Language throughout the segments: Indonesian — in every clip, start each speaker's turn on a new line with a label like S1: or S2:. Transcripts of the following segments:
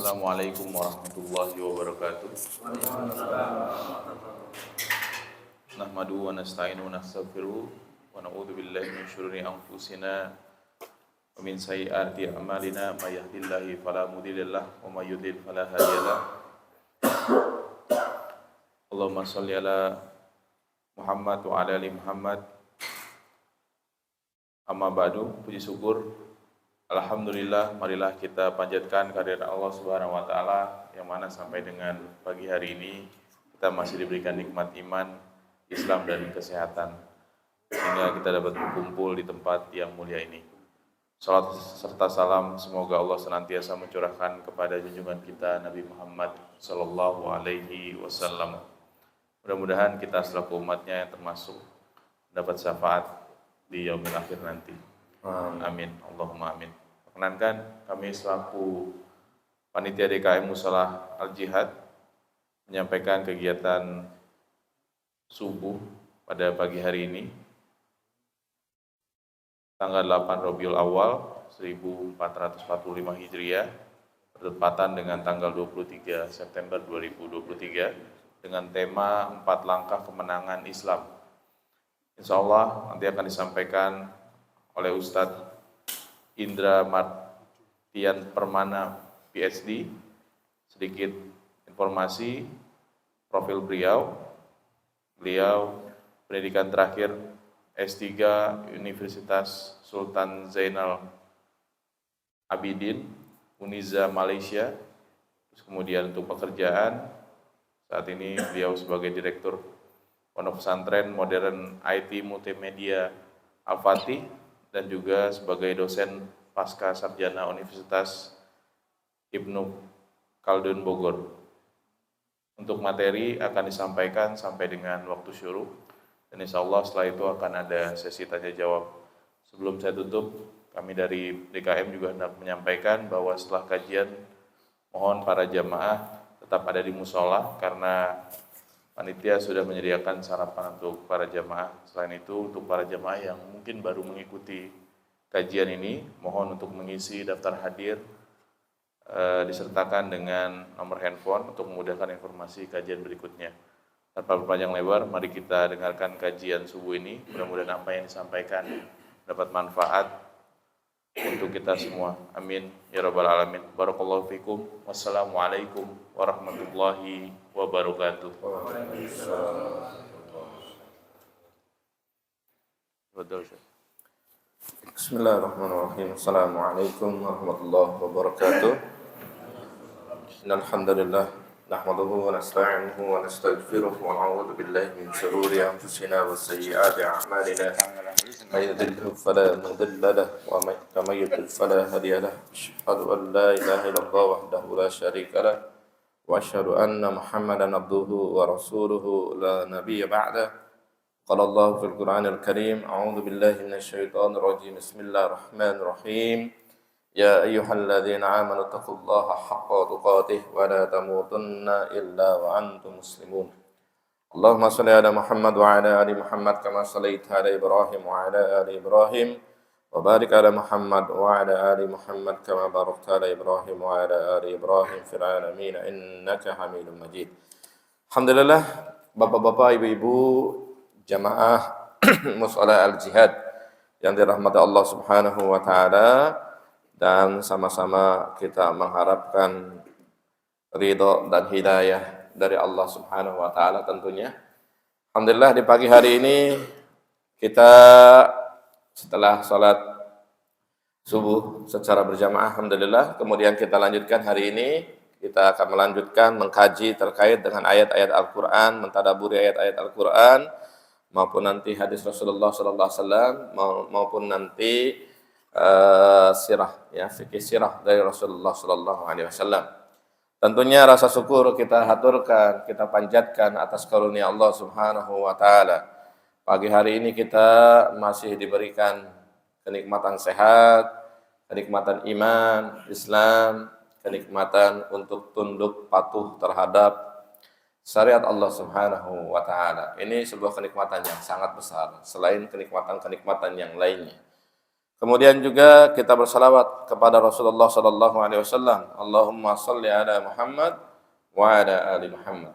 S1: Assalamualaikum warahmatullahi wabarakatuh. Nahmaduhu wa nasta'inuhu wa nastaghfiruh wa na'udzu billahi min syururi anfusina wa min sayyiati a'malina may yahdihillahu fala mudhillalah wa may yudhlil fala hadiyalah. Allahumma shalli ala Muhammad wa ala ali Muhammad. Amma ba'du, puji syukur alhamdulillah, marilah kita panjatkan kehadirat Allah Subhanahu wa taala yang mana sampai dengan pagi hari ini kita masih diberikan nikmat iman, Islam dan kesehatan sehingga kita dapat berkumpul di tempat yang mulia ini. Salat serta salam semoga Allah senantiasa mencurahkan kepada junjungan kita Nabi Muhammad sallallahu alaihi wasallam. Mudah-mudahan kita selaku umatnya yang termasuk dapat syafaat di yaumil akhir nanti. Amin. Allahumma amin. Perkenankan kami selaku panitia DKM Musholah Al-Jihad menyampaikan kegiatan subuh pada pagi hari ini tanggal 8 Rabiul Awal 1445 Hijriah bertepatan dengan tanggal 23 September 2023 dengan tema 4 langkah kemenangan Islam. Insya Allah nanti akan disampaikan oleh Ustadz Indra Martian Permana PhD. Sedikit informasi profil beliau pendidikan terakhir S3 Universitas Sultan Zainal Abidin Uniza Malaysia. Terus kemudian untuk pekerjaan saat ini beliau sebagai Direktur Pondok Pesantren Modern IT Multimedia Al-Fatih dan juga sebagai dosen pasca sarjana Universitas Ibnu Khaldun Bogor. Untuk materi akan disampaikan sampai dengan waktu syuruh dan insya Allah setelah itu akan ada sesi tanya jawab. Sebelum saya tutup, kami dari DKM juga hendak menyampaikan bahwa setelah kajian mohon para jamaah tetap ada di musola karena panitia sudah menyediakan sarapan untuk para jamaah. Selain itu, untuk para jamaah yang mungkin baru mengikuti kajian ini, mohon untuk mengisi daftar hadir disertakan dengan nomor handphone untuk memudahkan informasi kajian berikutnya. Tanpa berpanjang lebar, mari kita dengarkan kajian subuh ini. Mudah-mudahan apa yang disampaikan dapat manfaat untuk kita semua. Amin ya rabbal alamin. Barakallahu fikum. Wassalamualaikum warahmatullahi wabarakatuh.
S2: Bismillahirrahmanirrahim. Assalamualaikum warahmatullahi wabarakatuh. Innal hamdalillah nahmaduhu wa nasta'inuhu wa nastaghfiruh wa na'udzu billahi min shururi anfusina wa sayyiati a'malina. May yahdihillahu fala mudilla lahu wa may yudlil fala hadiya lahu. Asyhadu an la ilaha illallah wahdahu la syarika lahu wa asyhadu anna Muhammadan abduhu wa rasuluhu la nabiyya ba'dahu. Qala Allah fil Qur'anil Karim, a'udzu billahi minasy syaithanir rajim. Bismillahirrahmanirrahim. Ya ayyuhalladzina amanu taqullaha haqqa tuqatih wa la tamutunna illa wa antum muslimun. Allahumma shalli ala Muhammad wa ala ali Muhammad kama shallaita ala Ibrahim wa ala ali Ibrahim wa barik ala Muhammad wa ala ali Muhammad kama barakta ala Ibrahim wa ala ali Ibrahim fil alamin innaka Hamidum Majid. Alhamdulillah, Bapak-bapak, Ibu-ibu jamaah Musholah Al-Jihad yang dirahmati Allah Subhanahu wa taala, dan sama-sama kita mengharapkan ridho dan hidayah dari Allah Subhanahu wa taala tentunya. Alhamdulillah, di pagi hari ini kita setelah salat subuh secara berjamaah, alhamdulillah, kemudian kita lanjutkan hari ini, kita akan melanjutkan mengkaji terkait dengan ayat-ayat Al-Qur'an, mentadaburi ayat-ayat Al-Qur'an maupun nanti hadis Rasulullah sallallahu alaihi wasallam maupun nanti sirah, ya, fikih sirah dari Rasulullah sallallahu alaihi wasallam. Tentunya rasa syukur kita haturkan, kita panjatkan atas karunia Allah Subhanahu wa taala. Pagi hari ini kita masih diberikan kenikmatan sehat, kenikmatan iman, Islam, kenikmatan untuk tunduk patuh terhadap syariat Allah Subhanahu wa taala. Ini sebuah kenikmatan yang sangat besar selain kenikmatan-kenikmatan yang lainnya. Kemudian juga kita bersalawat kepada Rasulullah sallallahu alaihi wasallam. Allahumma shalli ala Muhammad wa ala ali Muhammad.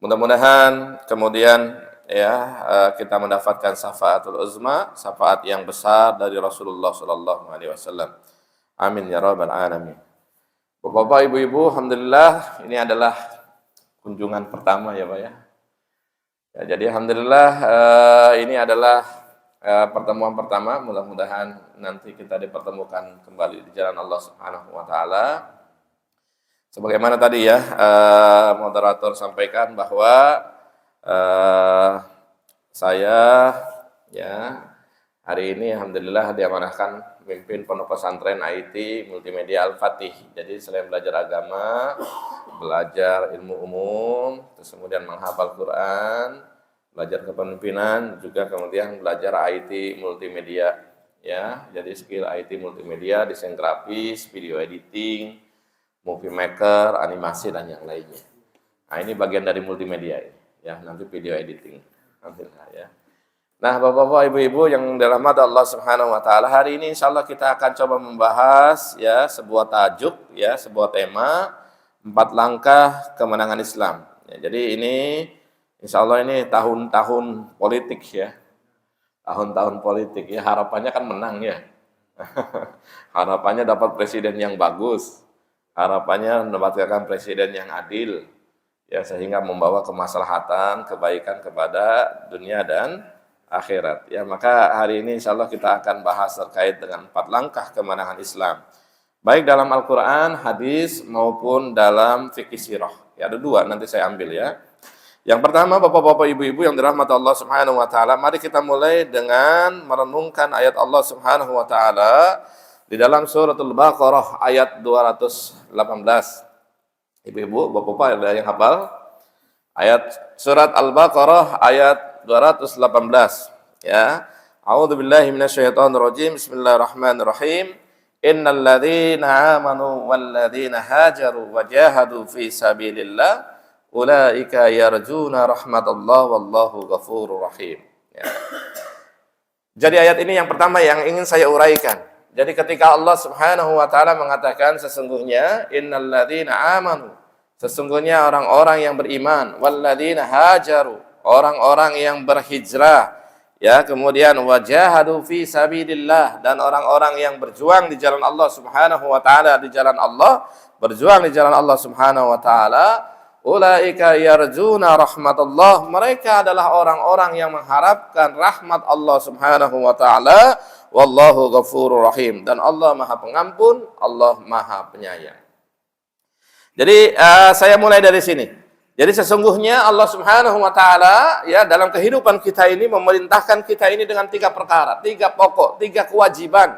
S2: Mudah-mudahan kemudian kita mendapatkan syafaatul uzma, syafaat yang besar dari Rasulullah sallallahu alaihi wasallam. Amin ya rabbal alamin. Bapak-bapak, ibu-ibu, alhamdulillah ini adalah kunjungan pertama ya Pak ya. Jadi alhamdulillah ini adalah pertemuan pertama, mudah-mudahan nanti kita dipertemukan kembali di jalan Allah Subhanahu wa taala. Sebagaimana tadi ya moderator sampaikan bahwa saya ya hari ini alhamdulillah diamanahkan memimpin Pondok Pesantren IT Multimedia Al-Fatih. Jadi selain belajar agama, belajar ilmu umum, terus kemudian menghafal Quran, belajar kepemimpinan, juga kemudian belajar IT multimedia ya. Jadi skill IT multimedia, desain grafis, video editing, movie maker, animasi dan yang lainnya. Nah, ini bagian dari multimedia ya, nanti video editing. Alhamdulillah ya. Nah, Bapak-bapak, Ibu-ibu yang dirahmati Allah Subhanahu wa taala, hari ini insyaallah kita akan coba membahas ya sebuah tajuk ya, sebuah tema 4 langkah kemenangan Islam. Ya, jadi ini insyaallah ini tahun-tahun politik ya. Tahun-tahun politik ya, harapannya kan menang ya. Harapannya dapat presiden yang bagus. Harapannya mendapatkan presiden yang adil. Ya, sehingga membawa kemaslahatan, kebaikan kepada dunia dan akhirat. Ya, maka hari ini insyaallah kita akan bahas terkait dengan 4 langkah kemenangan Islam. Baik dalam Al-Qur'an, hadis maupun dalam fikih sirah. Ya, ada 2 nanti saya ambil ya. Yang pertama, Bapak-bapak, Ibu-ibu yang dirahmati Allah Subhanahu wa taala, mari kita mulai dengan merenungkan ayat Allah Subhanahu wa taala di dalam suratul Baqarah ayat 218. Ibu-ibu, Bapak-bapak ada yang hafal? Ayat surat Al-Baqarah ayat 218 ya. A'udzubillahi minasyaitonirrajim. Bismillahirrahmanirrahim. Innal ladzina amanu wal ladzina hajaru wa jahadu fi sabilillah ulaika yarjuna rahmatallahi wallahu ghafurur rahim. Ya. Jadi ayat ini yang pertama yang ingin saya uraikan. Jadi ketika Allah Subhanahu wa taala mengatakan sesungguhnya innal ladzina amanu, sesungguhnya orang-orang yang beriman, wal ladzina hajaru, orang-orang yang berhijrah, ya, kemudian wajahadu fi sabilillah, dan orang-orang yang berjuang di jalan Allah Subhanahu wa taala, di jalan Allah, berjuang di jalan Allah Subhanahu wa taala, ulaika yarjuna rahmatullah, mereka adalah orang-orang yang mengharapkan rahmat Allah Subhanahu wa taala, wallahu ghafurur rahim, dan Allah Maha Pengampun, Allah Maha Penyayang. Jadi saya mulai dari sini. Jadi sesungguhnya Allah Subhanahu wa taala ya dalam kehidupan kita ini memerintahkan kita ini dengan 3 perkara, 3 pokok, 3 kewajiban.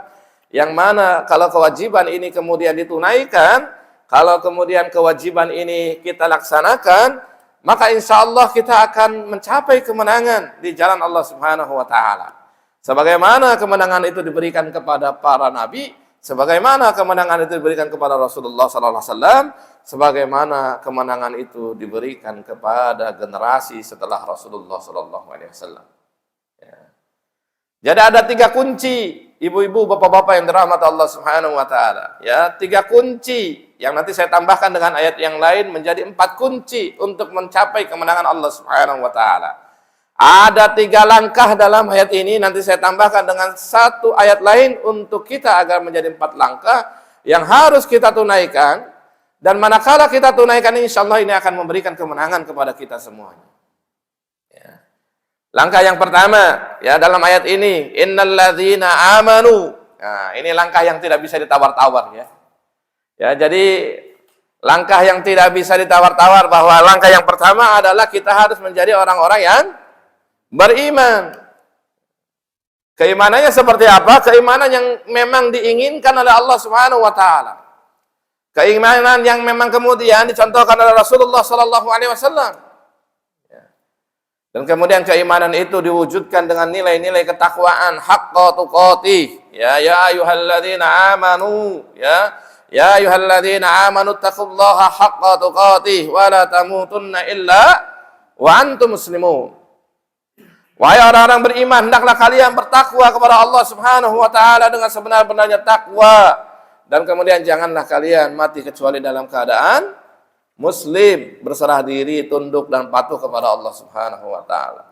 S2: Yang mana kalau kewajiban ini kemudian ditunaikan, kalau kemudian kewajiban ini kita laksanakan, maka insya Allah kita akan mencapai kemenangan di jalan Allah Subhanahu wa taala. Sebagaimana kemenangan itu diberikan kepada para nabi, sebagaimana kemenangan itu diberikan kepada Rasulullah sallallahu alaihi wasallam, sebagaimana kemenangan itu diberikan kepada generasi setelah Rasulullah sallallahu alaihi wasallam. Ya. Jadi ada 3 kunci, ibu-ibu, bapak-bapak yang dirahmati Allah Subhanahu wa taala. Ya, 3 kunci yang nanti saya tambahkan dengan ayat yang lain menjadi 4 kunci untuk mencapai kemenangan Allah Subhanahu wa taala. Ada 3 langkah dalam ayat ini, nanti saya tambahkan dengan 1 ayat lain untuk kita agar menjadi 4 langkah yang harus kita tunaikan, dan manakala kita tunaikan insya Allah ini akan memberikan kemenangan kepada kita semuanya. Ya. Langkah yang pertama ya dalam ayat ini, innal ladzina amanu. Nah, ini langkah yang tidak bisa ditawar-tawar ya. Ya, jadi langkah yang tidak bisa ditawar-tawar, bahwa langkah yang pertama adalah kita harus menjadi orang-orang yang beriman. Keimanannya seperti apa? Keimanan yang memang diinginkan oleh Allah Subhanahu wa taala. Keimanan yang memang kemudian dicontohkan oleh Rasulullah sallallahu alaihi wasallam. Dan kemudian keimanan itu diwujudkan dengan nilai-nilai ketakwaan, haqqa tuqatih. Ya ayyuhalladzina amanu, ya ayyuhalladzina amanu taqullaha haqqa tuqatih wa la tamutunna illa wa antum muslimun. Wahai orang-orang beriman, hendaklah kalian bertakwa kepada Allah Subhanahu wa taala dengan sebenar-benarnya takwa. Dan kemudian janganlah kalian mati kecuali dalam keadaan muslim, berserah diri, tunduk dan patuh kepada Allah Subhanahu wa taala.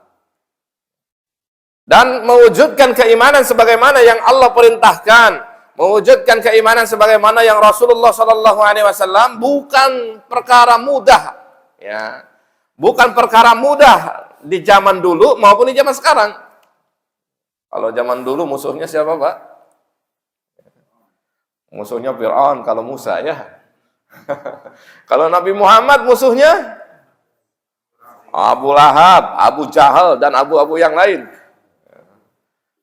S2: Dan mewujudkan keimanan sebagaimana yang Allah perintahkan, mewujudkan keimanan sebagaimana yang Rasulullah sallallahu alaihi wasallam bukan perkara mudah, ya. Bukan perkara mudah di zaman dulu maupun di zaman sekarang. Kalau zaman dulu musuhnya siapa, Pak? Musuhnya Fir'aun, kalau Musa ya. Kalau Nabi Muhammad musuhnya Abu Lahab, Abu Jahal dan abu-abu yang lain.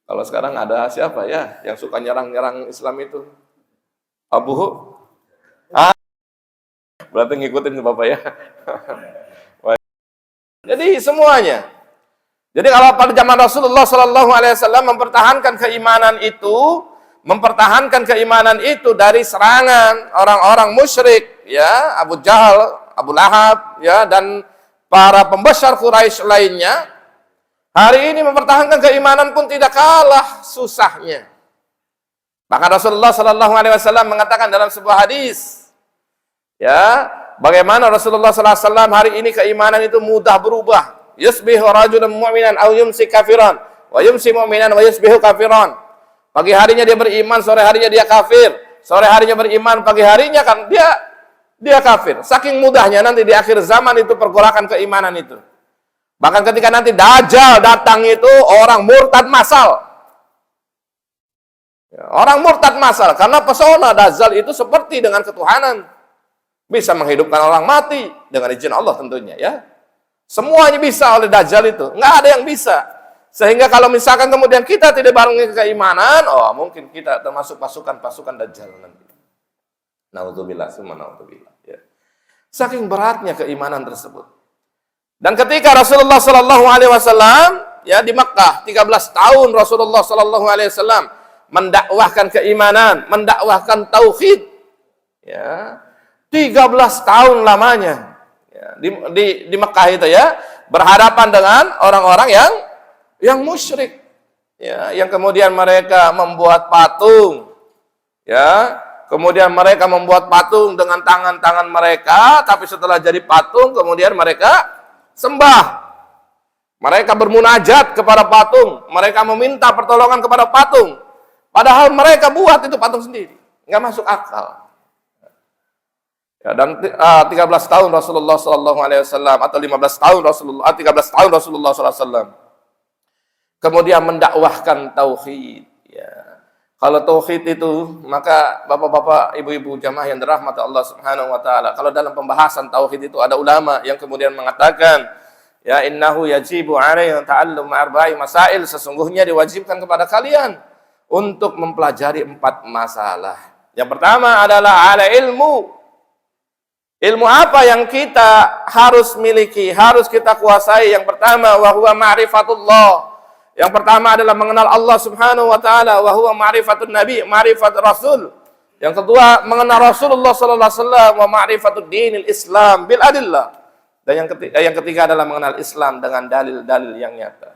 S2: Kalau sekarang ada siapa ya yang suka nyerang-nyerang Islam itu? Abu berarti ngikutin Bapak ya. Jadi semuanya. Jadi kalau pada zaman Rasulullah Sallallahu Alaihi Wasallam mempertahankan keimanan itu dari serangan orang-orang musyrik, ya Abu Jahal, Abu Lahab, ya dan para pembesar Quraisy lainnya. Hari ini mempertahankan keimanan pun tidak kalah susahnya. Bahkan Rasulullah Sallallahu Alaihi Wasallam mengatakan dalam sebuah hadis, ya, bagaimana Rasulullah Sallallahu Alaihi Wasallam hari ini keimanan itu mudah berubah. Yusbihu rajulun mu'minan aw yumsi kafiran, wa yumsi mu'minan wa yusbihu kafiran. Pagi harinya dia beriman, sore harinya dia kafir. Sore harinya beriman, pagi harinya kan dia kafir. Saking mudahnya nanti di akhir zaman itu pergolakan keimanan itu. Bahkan ketika nanti Dajjal datang itu orang murtad massal. Ya, orang murtad massal karena pesona Dajjal itu seperti dengan ketuhanan. Bisa menghidupkan orang mati dengan izin Allah tentunya ya. Semuanya bisa oleh Dajjal itu. Nggak ada yang bisa. Sehingga kalau misalkan kemudian kita tidak barengi keimanan, oh mungkin kita termasuk pasukan-pasukan Dajjal nanti. Naudzubillah, summa naudzubillah. Ya. Saking beratnya keimanan tersebut. Dan ketika Rasulullah Sallallahu Alaihi Wasallam ya di Makkah 13 tahun Rasulullah Sallallahu Alaihi Wasallam mendakwahkan keimanan, mendakwahkan tauhid, ya 13 tahun lamanya ya, di Makkah itu ya berhadapan dengan orang-orang yang musyrik, ya yang kemudian mereka membuat patung, ya kemudian mereka membuat patung dengan tangan-tangan mereka, tapi setelah jadi patung kemudian mereka sembah. Mereka bermunajat kepada patung. Mereka meminta pertolongan kepada patung. Padahal mereka buat itu patung sendiri. Nggak masuk akal. Ya, dan 13 tahun Rasulullah Sallallahu Alaihi Wasallam atau 15 tahun Rasulullah, 13 tahun Rasulullah Sallallahu Alaihi Wasallam kemudian mendakwahkan tauhid. Ya. Kalau tauhid itu, maka bapak-bapak, ibu-ibu jamaah yang dirahmati Allah Subhanahu wa taala, kalau dalam pembahasan tauhid itu ada ulama yang kemudian mengatakan, ya innahu yajibu alaihi ta'allum arba'i masail, sesungguhnya diwajibkan kepada kalian untuk mempelajari 4 masalah. Yang pertama adalah ala ilmu. Ilmu apa yang kita harus miliki, harus kita kuasai? Yang pertama wa huwa ma'rifatullah. Yang pertama adalah mengenal Allah Subhanahu wa taala, wa huwa ma'rifatun nabi, ma'rifat rasul. Yang kedua mengenal Rasulullah sallallahu alaihi wasallam, wa ma'rifatud dinil Islam bil adillah. Dan yang ketiga adalah mengenal Islam dengan dalil-dalil yang nyata.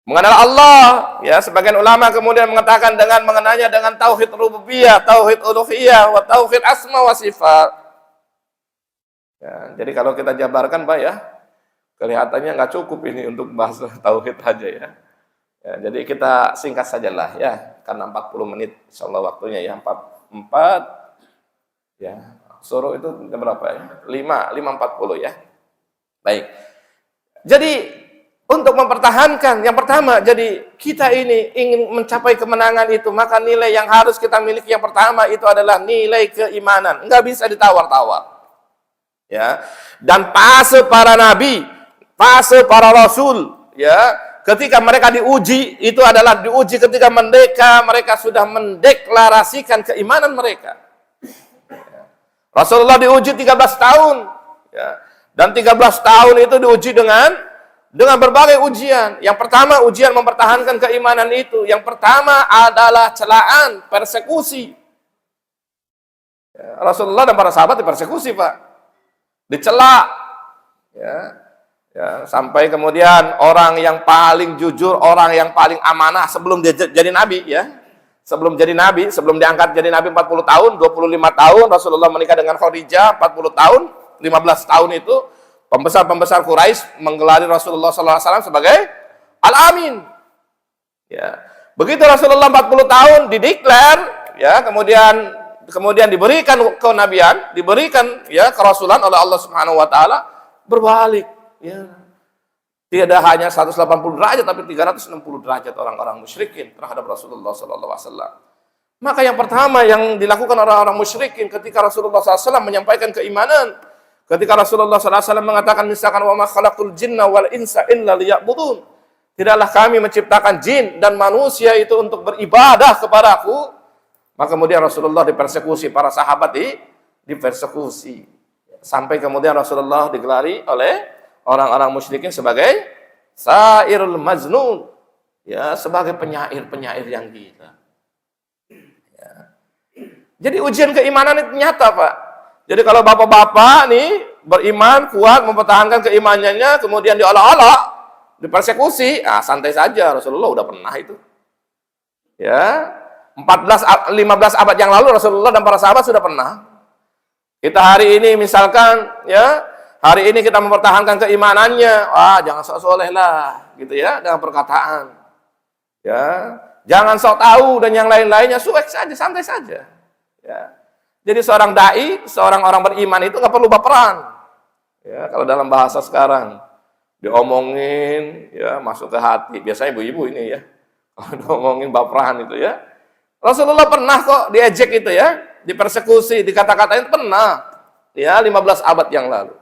S2: Mengenal Allah, ya sebagian ulama kemudian mengatakan dengan mengenalnya dengan tauhid rububiyah, tauhid uluhiyah, wa tauhid asma wa sifat. Ya, jadi kalau kita jabarkan Pak ya, kelihatannya nggak cukup ini untuk bahas tauhid aja ya. Ya. Jadi kita singkat sajalah ya, karena 40 menit insyaallah waktunya ya, 4 ya. Suruh itu berapa ya? 5:40 ya. Baik. Jadi untuk mempertahankan yang pertama, jadi kita ini ingin mencapai kemenangan itu, maka nilai yang harus kita miliki yang pertama itu adalah nilai keimanan. Nggak bisa ditawar-tawar. Ya. Dan fase para nabi, fase para rasul, ya, ketika mereka diuji, itu adalah diuji ketika mereka sudah mendeklarasikan keimanan mereka. Ya. Rasulullah diuji 13 tahun, ya, dan 13 tahun itu diuji dengan berbagai ujian. Yang pertama ujian mempertahankan keimanan itu. Yang pertama adalah celaan, persekusi. Ya, Rasulullah dan para sahabat dipersekusi Pak, dicela. Ya. Ya, sampai kemudian orang yang paling jujur, orang yang paling amanah sebelum dia jadi nabi ya. Sebelum jadi nabi, sebelum diangkat jadi nabi 40 tahun, 25 tahun Rasulullah menikah dengan Khadijah 40 tahun, 15 tahun itu pembesar-pembesar Quraisy menggelari Rasulullah SAW sebagai Al-Amin. Ya. Begitu Rasulullah 40 tahun dideklar, ya, kemudian diberikan kenabian, diberikan ya kerasulan oleh Allah Subhanahu wa taala, berbalik, ya. Tidak hanya 180 derajat tapi 360 derajat orang-orang musyrikin terhadap Rasulullah sallallahu alaihi wasallam. Maka yang pertama yang dilakukan orang-orang musyrikin ketika Rasulullah SAW menyampaikan keimanan, ketika Rasulullah SAW mengatakan misalkan wa ma khalaqul jinna wal insa illa liya'budun. Tidaklah kami menciptakan jin dan manusia itu untuk beribadah kepadaku. Maka kemudian Rasulullah dipersekusi, para sahabat dipersekusi. Sampai kemudian Rasulullah digelari oleh orang-orang musyrikin sebagai sairul majnun. Ya, sebagai penyair-penyair yang gila. Ya. Jadi ujian keimanan itu nyata, Pak. Jadi kalau bapak-bapak nih beriman, kuat, mempertahankan keimanannya, kemudian diolah-olah, dipersekusi, santai saja. Rasulullah udah pernah itu. Ya, 15 abad yang lalu Rasulullah dan para sahabat sudah pernah. Kita hari ini misalkan, ya, hari ini kita mempertahankan keimanannya, jangan sok soleh lah, gitu ya, dengan perkataan. Ya, jangan sok tahu dan yang lain-lainnya, cuek saja, santai saja. Ya. Jadi seorang dai, seorang orang beriman itu nggak perlu baperan. Ya, kalau dalam bahasa sekarang diomongin, ya masuk ke hati. Biasanya ibu-ibu ini ya, kalau diomongin baperan itu ya. Rasulullah pernah kok diejek itu ya, dipersekusi, dikata-katain pernah. Ya, 15 abad yang lalu.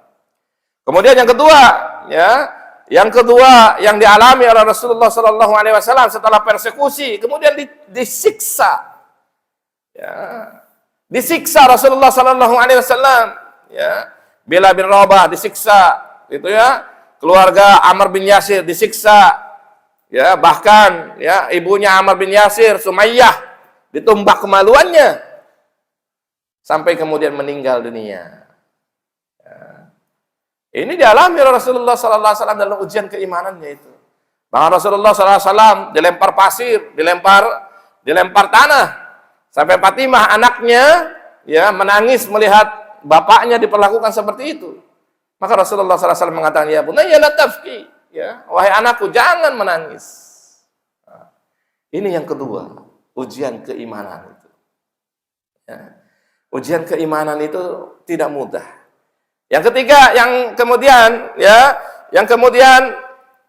S2: Kemudian yang kedua, ya, yang dialami oleh Rasulullah SAW setelah persekusi, kemudian disiksa. Ya, disiksa Rasulullah SAW. Ya, Bilal bin Rabah disiksa, gitu ya. Keluarga Ammar bin Yasir disiksa, ya, bahkan ya ibunya Ammar bin Yasir, Sumayyah, ditumbak kemaluannya sampai kemudian meninggal dunia. Ya. Ini dialami oleh Rasulullah SAW dalam ujian keimanannya itu. Bahkan Rasulullah SAW dilempar pasir, dilempar tanah, sampai Fatimah anaknya ya menangis melihat bapaknya diperlakukan seperti itu. Maka Rasulullah SAW mengatakan, ya bunayya la tabki, ya, wahai anakku jangan menangis. Nah, ini yang kedua, ujian keimanan itu. Ya. Ujian keimanan itu tidak mudah. Yang ketiga, yang kemudian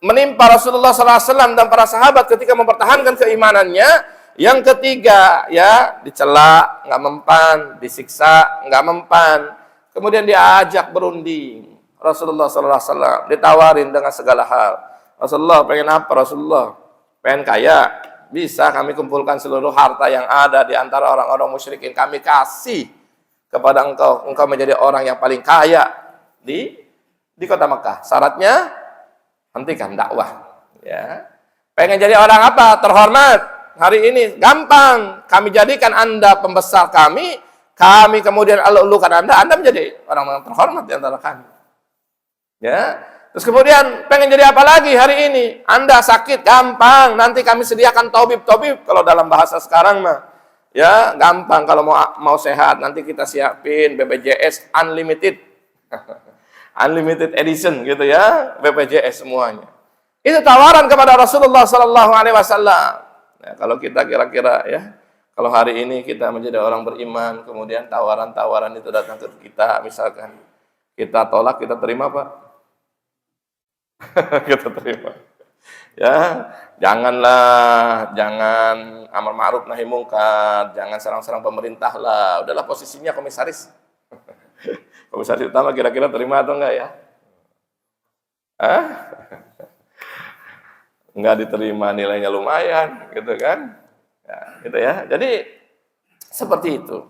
S2: menimpa Rasulullah SAW dan para sahabat ketika mempertahankan keimanannya, yang ketiga, ya, dicela, nggak mempan, disiksa, nggak mempan, kemudian diajak berunding. Rasulullah SAW ditawarin dengan segala hal. Rasulullah pengen apa? Rasulullah pengen kaya. Bisa kami kumpulkan seluruh harta yang ada di antara orang-orang musyrikin, kami kasih kepada engkau. Engkau menjadi orang yang paling kaya di kota Mekah. Syaratnya hentikan dakwah. Ya. Pengen jadi orang apa? Terhormat. Hari ini gampang. Kami jadikan Anda pembesar kami kemudian elu-elukan Anda menjadi orang yang terhormat di antara kami. Ya, terus kemudian pengen jadi apa lagi hari ini? Anda sakit, gampang. Nanti kami sediakan tabib. Kalau dalam bahasa sekarang mah, ya gampang. Kalau mau sehat, nanti kita siapin BPJS Unlimited, Unlimited Edition gitu ya, BPJS semuanya. Itu tawaran kepada Rasulullah SAW. Nah, kalau kita kira-kira ya, kalau hari ini kita menjadi orang beriman, kemudian tawaran-tawaran itu datang ke kita, misalkan kita tolak, kita terima Pak? Kita terima. Ya, jangan amar ma'ruf nahi mungkar, jangan serang-serang pemerintah lah. Udahlah posisinya komisaris. Komisaris utama kira-kira terima atau enggak ya? Enggak diterima, nilainya lumayan, gitu kan? Ya, gitu ya. Jadi seperti itu.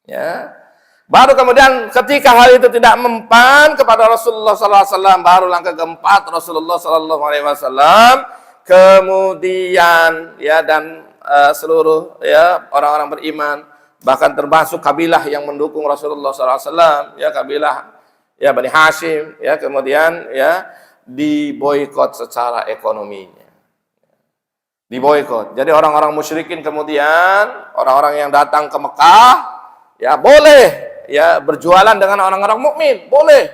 S2: Ya. Baru kemudian ketika hal itu tidak mempan kepada Rasulullah SAW, baru langkah keempat Rasulullah SAW kemudian ya dan seluruh ya orang-orang beriman, bahkan termasuk kabilah yang mendukung Rasulullah SAW, ya kabilah ya Bani Hashim, ya kemudian ya diboikot secara ekonominya. Diboikot. Jadi orang-orang musyrikin kemudian orang-orang yang datang ke Mekah ya boleh ya berjualan dengan orang-orang mukmin, boleh.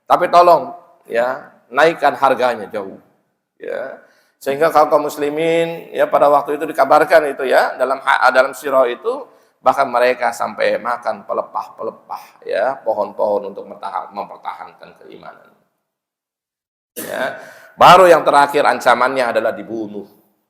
S2: Tapi tolong ya naikkan harganya jauh. Ya. Sehingga kaum muslimin ya pada waktu itu dikabarkan itu ya dalam sirah itu bahkan mereka sampai makan pelepah-pelepah ya pohon-pohon untuk mempertahankan keimanan. Ya. Baru yang terakhir ancamannya adalah dibunuh.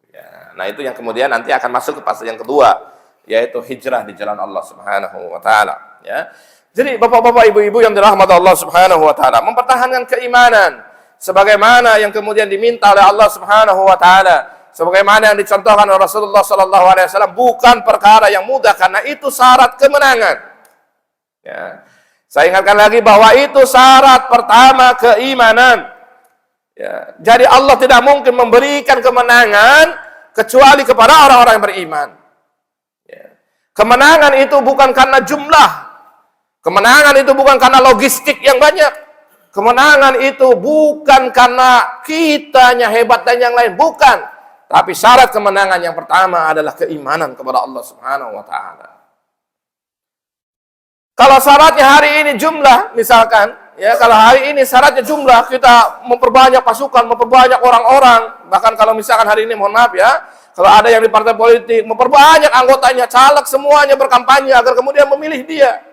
S2: Ya. Nah, itu yang kemudian nanti akan masuk ke fase yang kedua, yaitu hijrah di jalan Allah Subhanahu wa taala, ya. Jadi Bapak-bapak, Ibu-ibu yang dirahmati Allah Subhanahu wa taala, mempertahankan keimanan sebagaimana yang kemudian diminta oleh Allah Subhanahu wa taala, sebagaimana yang dicontohkan oleh Rasulullah sallallahu alaihi wasallam, bukan perkara yang mudah karena itu syarat kemenangan. Ya. Saya ingatkan lagi bahwa itu syarat pertama keimanan. Ya. Jadi Allah tidak mungkin memberikan kemenangan kecuali kepada orang-orang yang beriman. Ya. Kemenangan itu bukan karena jumlah. Kemenangan itu bukan karena logistik yang banyak. Kemenangan itu bukan karena kitanya hebat dan yang lain. Bukan. Tapi syarat kemenangan yang pertama adalah keimanan kepada Allah Subhanahu wa ta'ala. Kalau syaratnya hari ini jumlah, misalkan, ya kalau hari ini syaratnya jumlah, kita memperbanyak pasukan, memperbanyak orang-orang, bahkan kalau misalkan hari ini, mohon maaf ya, kalau ada yang di partai politik, memperbanyak anggotanya, caleg semuanya berkampanye agar kemudian memilih dia.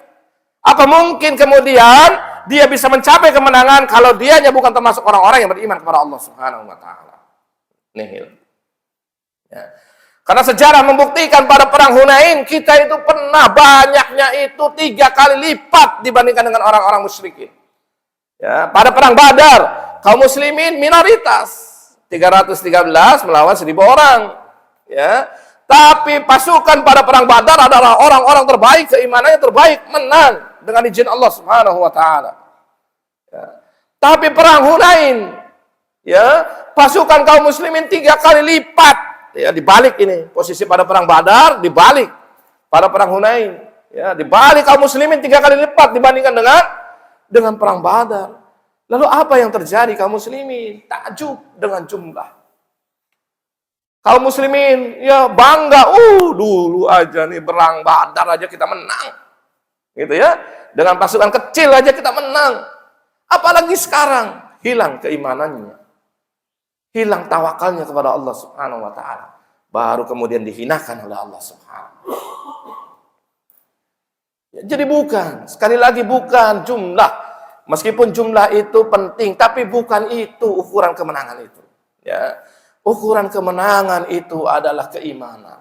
S2: Apa mungkin kemudian dia bisa mencapai kemenangan kalau dianya bukan termasuk orang-orang yang beriman kepada Allah Subhanahu wa ta'ala? Nihil. Ya. Karena sejarah membuktikan pada perang Hunain kita itu pernah banyaknya itu 3 kali lipat dibandingkan dengan orang-orang musyrikin. Ya, pada perang Badar kaum muslimin minoritas 313 melawan 1000 orang. Ya, tapi pasukan pada perang Badar adalah orang-orang terbaik, keimanannya terbaik, menang dengan izin Allah Subhanahu wa taala. Ya. Tapi perang Hunain ya, pasukan kaum muslimin 3 kali lipat. Ya, dibalik ini posisi pada perang Badar, dibalik pada perang Hunain. Ya, dibalik kaum muslimin 3 kali lipat dibandingkan dengan perang Badar. Lalu apa yang terjadi kaum muslimin? Takjub dengan jumlah. Kaum muslimin ya bangga, dulu aja nih perang Badar aja kita menang. Gitu ya. Dengan pasukan kecil aja kita menang. Apalagi sekarang hilang keimanannya. Hilang tawakalnya kepada Allah Subhanahu wa ta'ala. Baru kemudian dihinakan oleh Allah Subhanahu. Ya, jadi bukan, sekali lagi bukan jumlah. Meskipun jumlah itu penting, tapi bukan itu ukuran kemenangan itu. Ya. Ukuran kemenangan itu adalah keimanan.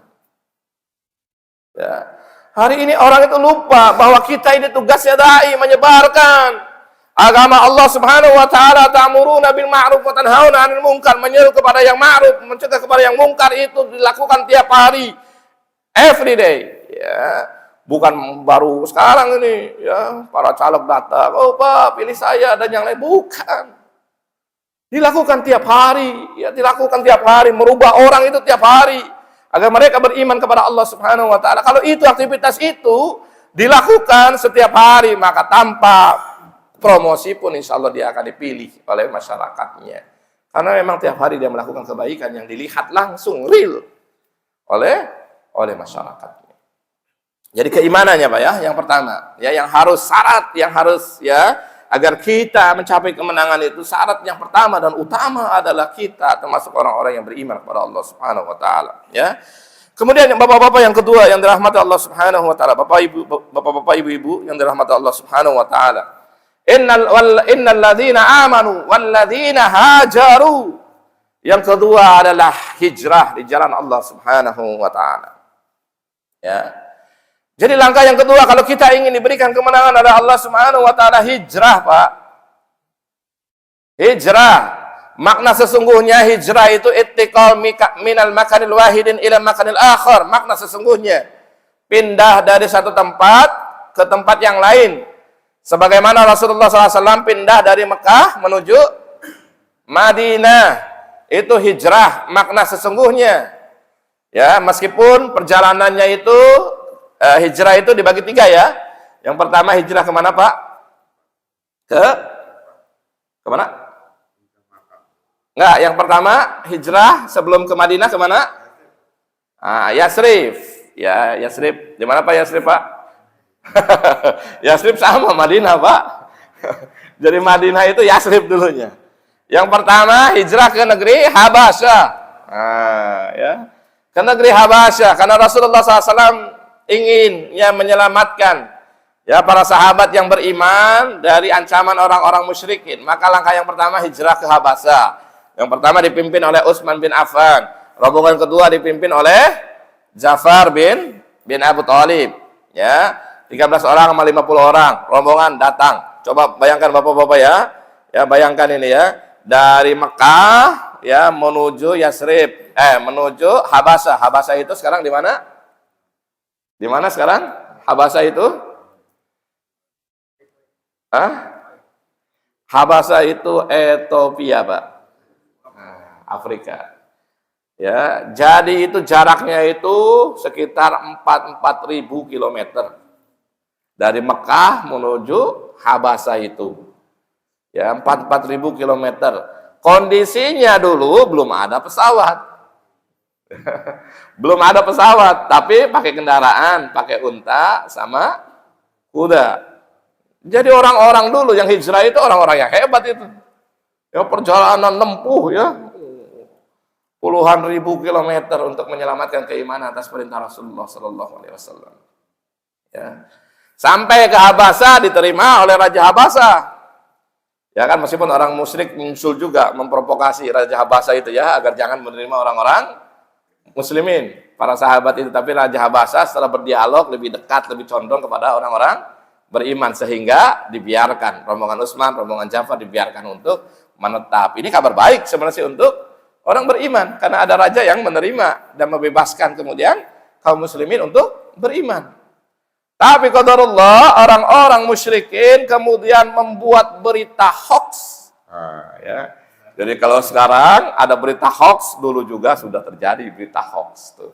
S2: Ya. Hari ini orang itu lupa bahwa kita ini tugasnya dai, menyebarkan agama Allah Subhanahu wa ta'ala. Ta'muruna bil ma'ruf wa tanhauna 'anil munkar, menyeru kepada yang ma'ruf, mencegah kepada yang mungkar, itu dilakukan tiap hari, every day. Ya, bukan baru sekarang ini ya, para caleg datang, "Oh, Pak, pilih saya," dan yang lain, bukan. Dilakukan tiap hari, ya, dilakukan tiap hari, merubah orang itu tiap hari agar mereka beriman kepada Allah Subhanahu wa ta'ala. Kalau itu aktivitas itu dilakukan setiap hari, maka tanpa promosi pun insya Allah dia akan dipilih oleh masyarakatnya. Karena memang tiap hari dia melakukan kebaikan yang dilihat langsung real oleh masyarakatnya. Jadi keimanannya Pak ya, yang pertama, ya yang harus syarat, yang harus ya agar kita mencapai kemenangan itu, syarat yang pertama dan utama adalah kita termasuk orang-orang yang beriman kepada Allah Subhanahu wa taala, ya. Kemudian Bapak-bapak yang kedua yang dirahmati Allah Subhanahu wa taala, Bapak-bapak, Ibu-ibu yang dirahmati Allah Subhanahu wa taala. Innal ladzina amanu wal ladzina hajaru. Yang kedua adalah hijrah di jalan Allah Subhanahu wa taala. Ya. Jadi langkah yang kedua kalau kita ingin diberikan kemenangan oleh Allah Subhanahu wa taala, hijrah, Pak. Hijrah. Makna sesungguhnya hijrah itu ittiqal minal makanil wahidin ila makanil akhar. Makna sesungguhnya pindah dari satu tempat ke tempat yang lain. Sebagaimana Rasulullah SAW pindah dari Mekah menuju Madinah. Itu hijrah, makna sesungguhnya. Ya, meskipun perjalanannya itu, hijrah itu dibagi 3 ya. Yang pertama hijrah kemana Pak? Kemana?
S3: Enggak, yang pertama hijrah sebelum ke Madinah kemana? Yasrib. Ya, Yasrib. Di mana Pak Yasrib, Pak? Yasrib sama Madinah, Pak. Jadi Madinah itu Yasrib dulunya. Yang pertama hijrah ke negeri Habasyah. Ya. Ke negeri Habasyah karena Rasulullah SAW ingin ya menyelamatkan ya para sahabat yang beriman dari ancaman orang-orang musyrikin. Maka langkah yang pertama hijrah ke Habasyah. Yang pertama dipimpin oleh Utsman bin Affan. Rombongan kedua dipimpin oleh Ja'far bin Abu Thalib. Ya, 13 orang sama 50 orang rombongan datang. Coba bayangkan Bapak-bapak ya. Ya, bayangkan ini ya. Dari Mekah ya menuju Yasrib, menuju Habasyah. Habasyah itu sekarang di mana? Di mana sekarang? Habasyah itu? Habasyah itu Ethiopia, Pak. Afrika. Ya, jadi itu jaraknya itu sekitar 4.000 kilometer dari Mekah menuju Habasyah itu. Ya, 4.000 kilometer. Kondisinya dulu belum ada pesawat. Belum ada pesawat, tapi pakai kendaraan, pakai unta sama kuda. Jadi orang-orang dulu yang hijrah itu orang-orang yang hebat itu. Ya, perjalanan nempuh ya. Puluhan ribu kilometer untuk menyelamatkan keimanan atas perintah Rasulullah Sallallahu Alaihi Wasallam. Ya. Sampai ke Habasyah diterima oleh Raja Habasyah. Ya kan, meskipun orang musyrik muncul juga memprovokasi Raja Habasyah itu ya agar jangan menerima orang-orang muslimin, para sahabat itu. Tapi Raja Habasyah setelah berdialog lebih dekat, lebih condong kepada orang-orang beriman sehingga dibiarkan rombongan Utsman, rombongan Ja'far dibiarkan untuk menetap. Ini kabar baik sebenarnya untuk orang beriman, karena ada raja yang menerima dan membebaskan kemudian kaum muslimin untuk beriman. Tapi qadarullah, orang-orang musyrikin kemudian membuat berita hoax. Ya. Jadi kalau sekarang ada berita hoax, dulu juga sudah terjadi berita hoax tuh.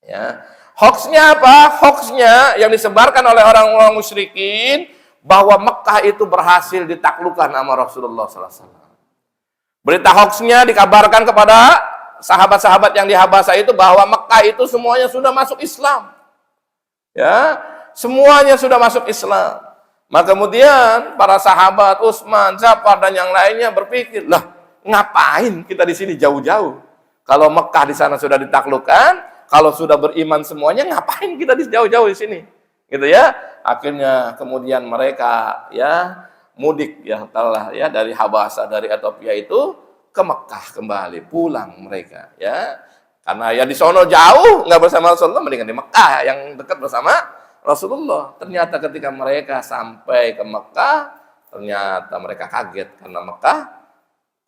S3: Ya. Hoaxnya apa? Hoaxnya yang disebarkan oleh orang-orang musyrikin bahwa Mekah itu berhasil ditaklukkan sama Rasulullah SAW. Berita hoaxnya dikabarkan kepada sahabat-sahabat yang di Habasyah itu bahwa Mekah itu semuanya sudah masuk Islam. Ya, semuanya sudah masuk Islam. Maka kemudian para sahabat Utsman, Ja'far dan yang lainnya berpikir, lah ngapain kita di sini jauh-jauh? Kalau Mekah di sana sudah ditaklukkan, kalau sudah beriman semuanya, ngapain kita di jauh-jauh di sini? Gitu ya. Akhirnya kemudian mereka ya mudik ya telah ya dari Habasyah, dari Ethiopia itu ke Mekah kembali, pulang mereka ya. Karena ya di sono jauh nggak bersama Rasulullah, mendingan di Mekah yang dekat bersama Rasulullah. Ternyata ketika mereka sampai ke Mekah, ternyata mereka kaget karena Mekah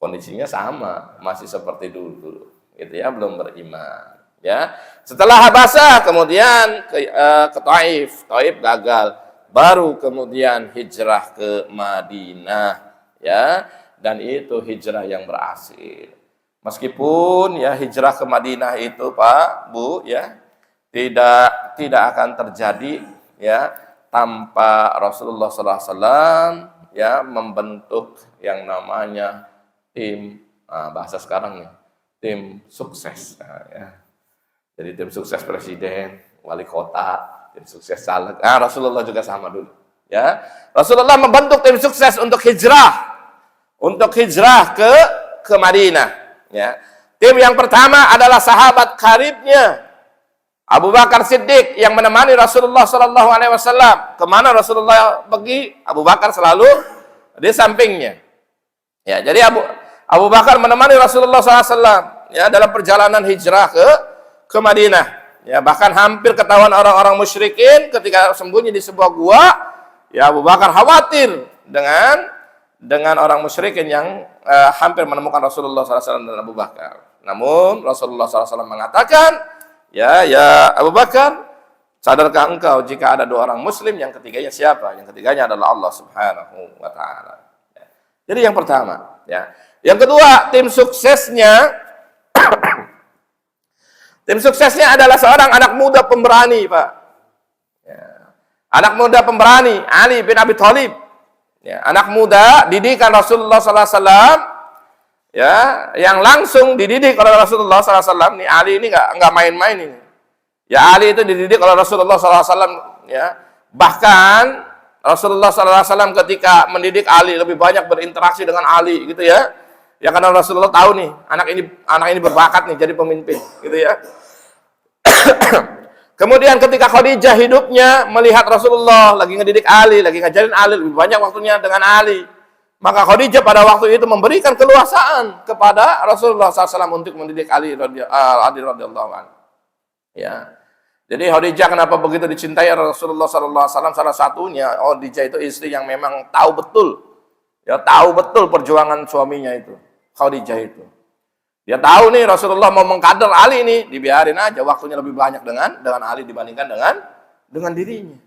S3: kondisinya sama, masih seperti dulu gitu ya, belum beriman ya. Setelah Habasyah kemudian ke Taif gagal. Baru kemudian hijrah ke Madinah ya, dan itu hijrah yang berhasil. Meskipun ya hijrah ke Madinah itu Pak, Bu ya, tidak akan terjadi ya tanpa Rasulullah SAW ya membentuk yang namanya tim bahasa sekarang nih, tim sukses ya. Jadi tim sukses presiden, wali kota, tim sukses caleg. Rasulullah juga sama dulu. Ya, Rasulullah membentuk tim sukses untuk hijrah ke Madinah. Ya, tim yang pertama adalah sahabat karibnya Abu Bakar Siddiq yang menemani Rasulullah Sallallahu Alaihi Wasallam. Kemana Rasulullah pergi, Abu Bakar selalu di sampingnya. Ya, jadi Abu Bakar menemani Rasulullah SAW ya dalam perjalanan hijrah ke Madinah. Ya, bahkan hampir ketahuan orang-orang musyrikin ketika sembunyi di sebuah gua. Ya, Abu Bakar khawatir dengan orang musyrikin yang hampir menemukan Rasulullah SAW dan Abu Bakar. Namun Rasulullah SAW mengatakan, ya Abu Bakar, sadarkah engkau jika ada dua orang Muslim, yang ketiganya siapa? Yang ketiganya adalah Allah Subhanahu wa Ta'ala. Ya. Jadi yang pertama, ya. Yang kedua, tim suksesnya adalah seorang anak muda pemberani, Pak. Ya. Anak muda pemberani, Ali bin Abi Thalib. Ya, anak muda didikan Rasulullah SAW ya, yang langsung dididik oleh Rasulullah SAW. Nih Ali ini nggak main-main ini. Ya, Ali itu dididik oleh Rasulullah SAW. Ya, bahkan Rasulullah SAW ketika mendidik Ali lebih banyak berinteraksi dengan Ali, gitu ya. Ya karena Rasulullah tahu nih anak ini berbakat nih jadi pemimpin, gitu ya. Kemudian ketika Khadijah hidupnya melihat Rasulullah lagi ngedidik Ali, lagi ngajarin Ali, lebih banyak waktunya dengan Ali. Maka Khadijah pada waktu itu memberikan keluasaan kepada Rasulullah SAW untuk mendidik Ali radhiyallahu anhu. Ya. Jadi Khadijah kenapa begitu dicintai Rasulullah SAW? Salah satunya Khadijah itu istri yang memang tahu betul perjuangan suaminya itu. Khadijah itu. Dia tahu nih Rasulullah mau mengkader Ali ini, dibiarin aja, waktunya lebih banyak dengan Ali dibandingkan dengan dirinya.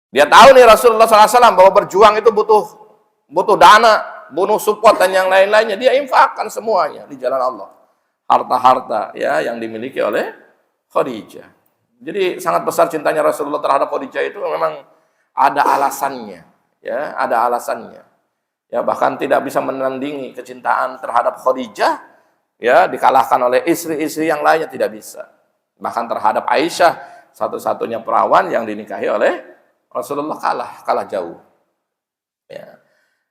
S3: Dia tahu nih Rasulullah SAW bahwa berjuang itu butuh dana, butuh support dan yang lain-lainnya. Dia infakkan semuanya di jalan Allah. Harta-harta ya yang dimiliki oleh Khadijah. Jadi sangat besar cintanya Rasulullah terhadap Khadijah itu memang ada alasannya, ya, ada alasannya. Ya, bahkan tidak bisa menandingi kecintaan terhadap Khadijah, ya, dikalahkan oleh istri-istri yang lainnya, tidak bisa. Bahkan terhadap Aisyah, satu-satunya perawan yang dinikahi oleh Rasulullah kalah jauh. Ya.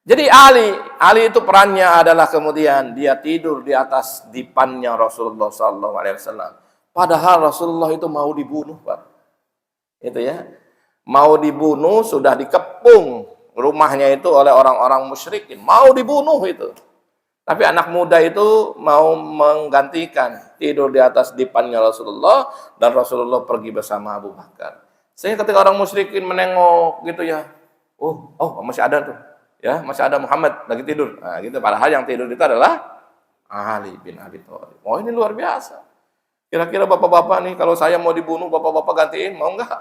S3: Jadi Ali itu perannya adalah kemudian dia tidur di atas dipannya Rasulullah SAW. Padahal Rasulullah itu mau dibunuh, Pak. Itu ya. Mau dibunuh, sudah dikepung rumahnya itu oleh orang-orang musyrikin. Mau dibunuh itu. Tapi anak muda itu mau menggantikan, tidur di atas dipannya Rasulullah, dan Rasulullah pergi bersama Abu Bakar. Sehingga ketika orang musyrikin menengok gitu ya, oh masih ada tuh. Ya, masih ada Muhammad lagi tidur. Nah, gitu. Padahal yang tidur itu adalah Ali bin Abi Thalib. Oh, ini luar biasa. Kira-kira bapak-bapak nih, kalau saya mau dibunuh, bapak-bapak gantiin, mau enggak?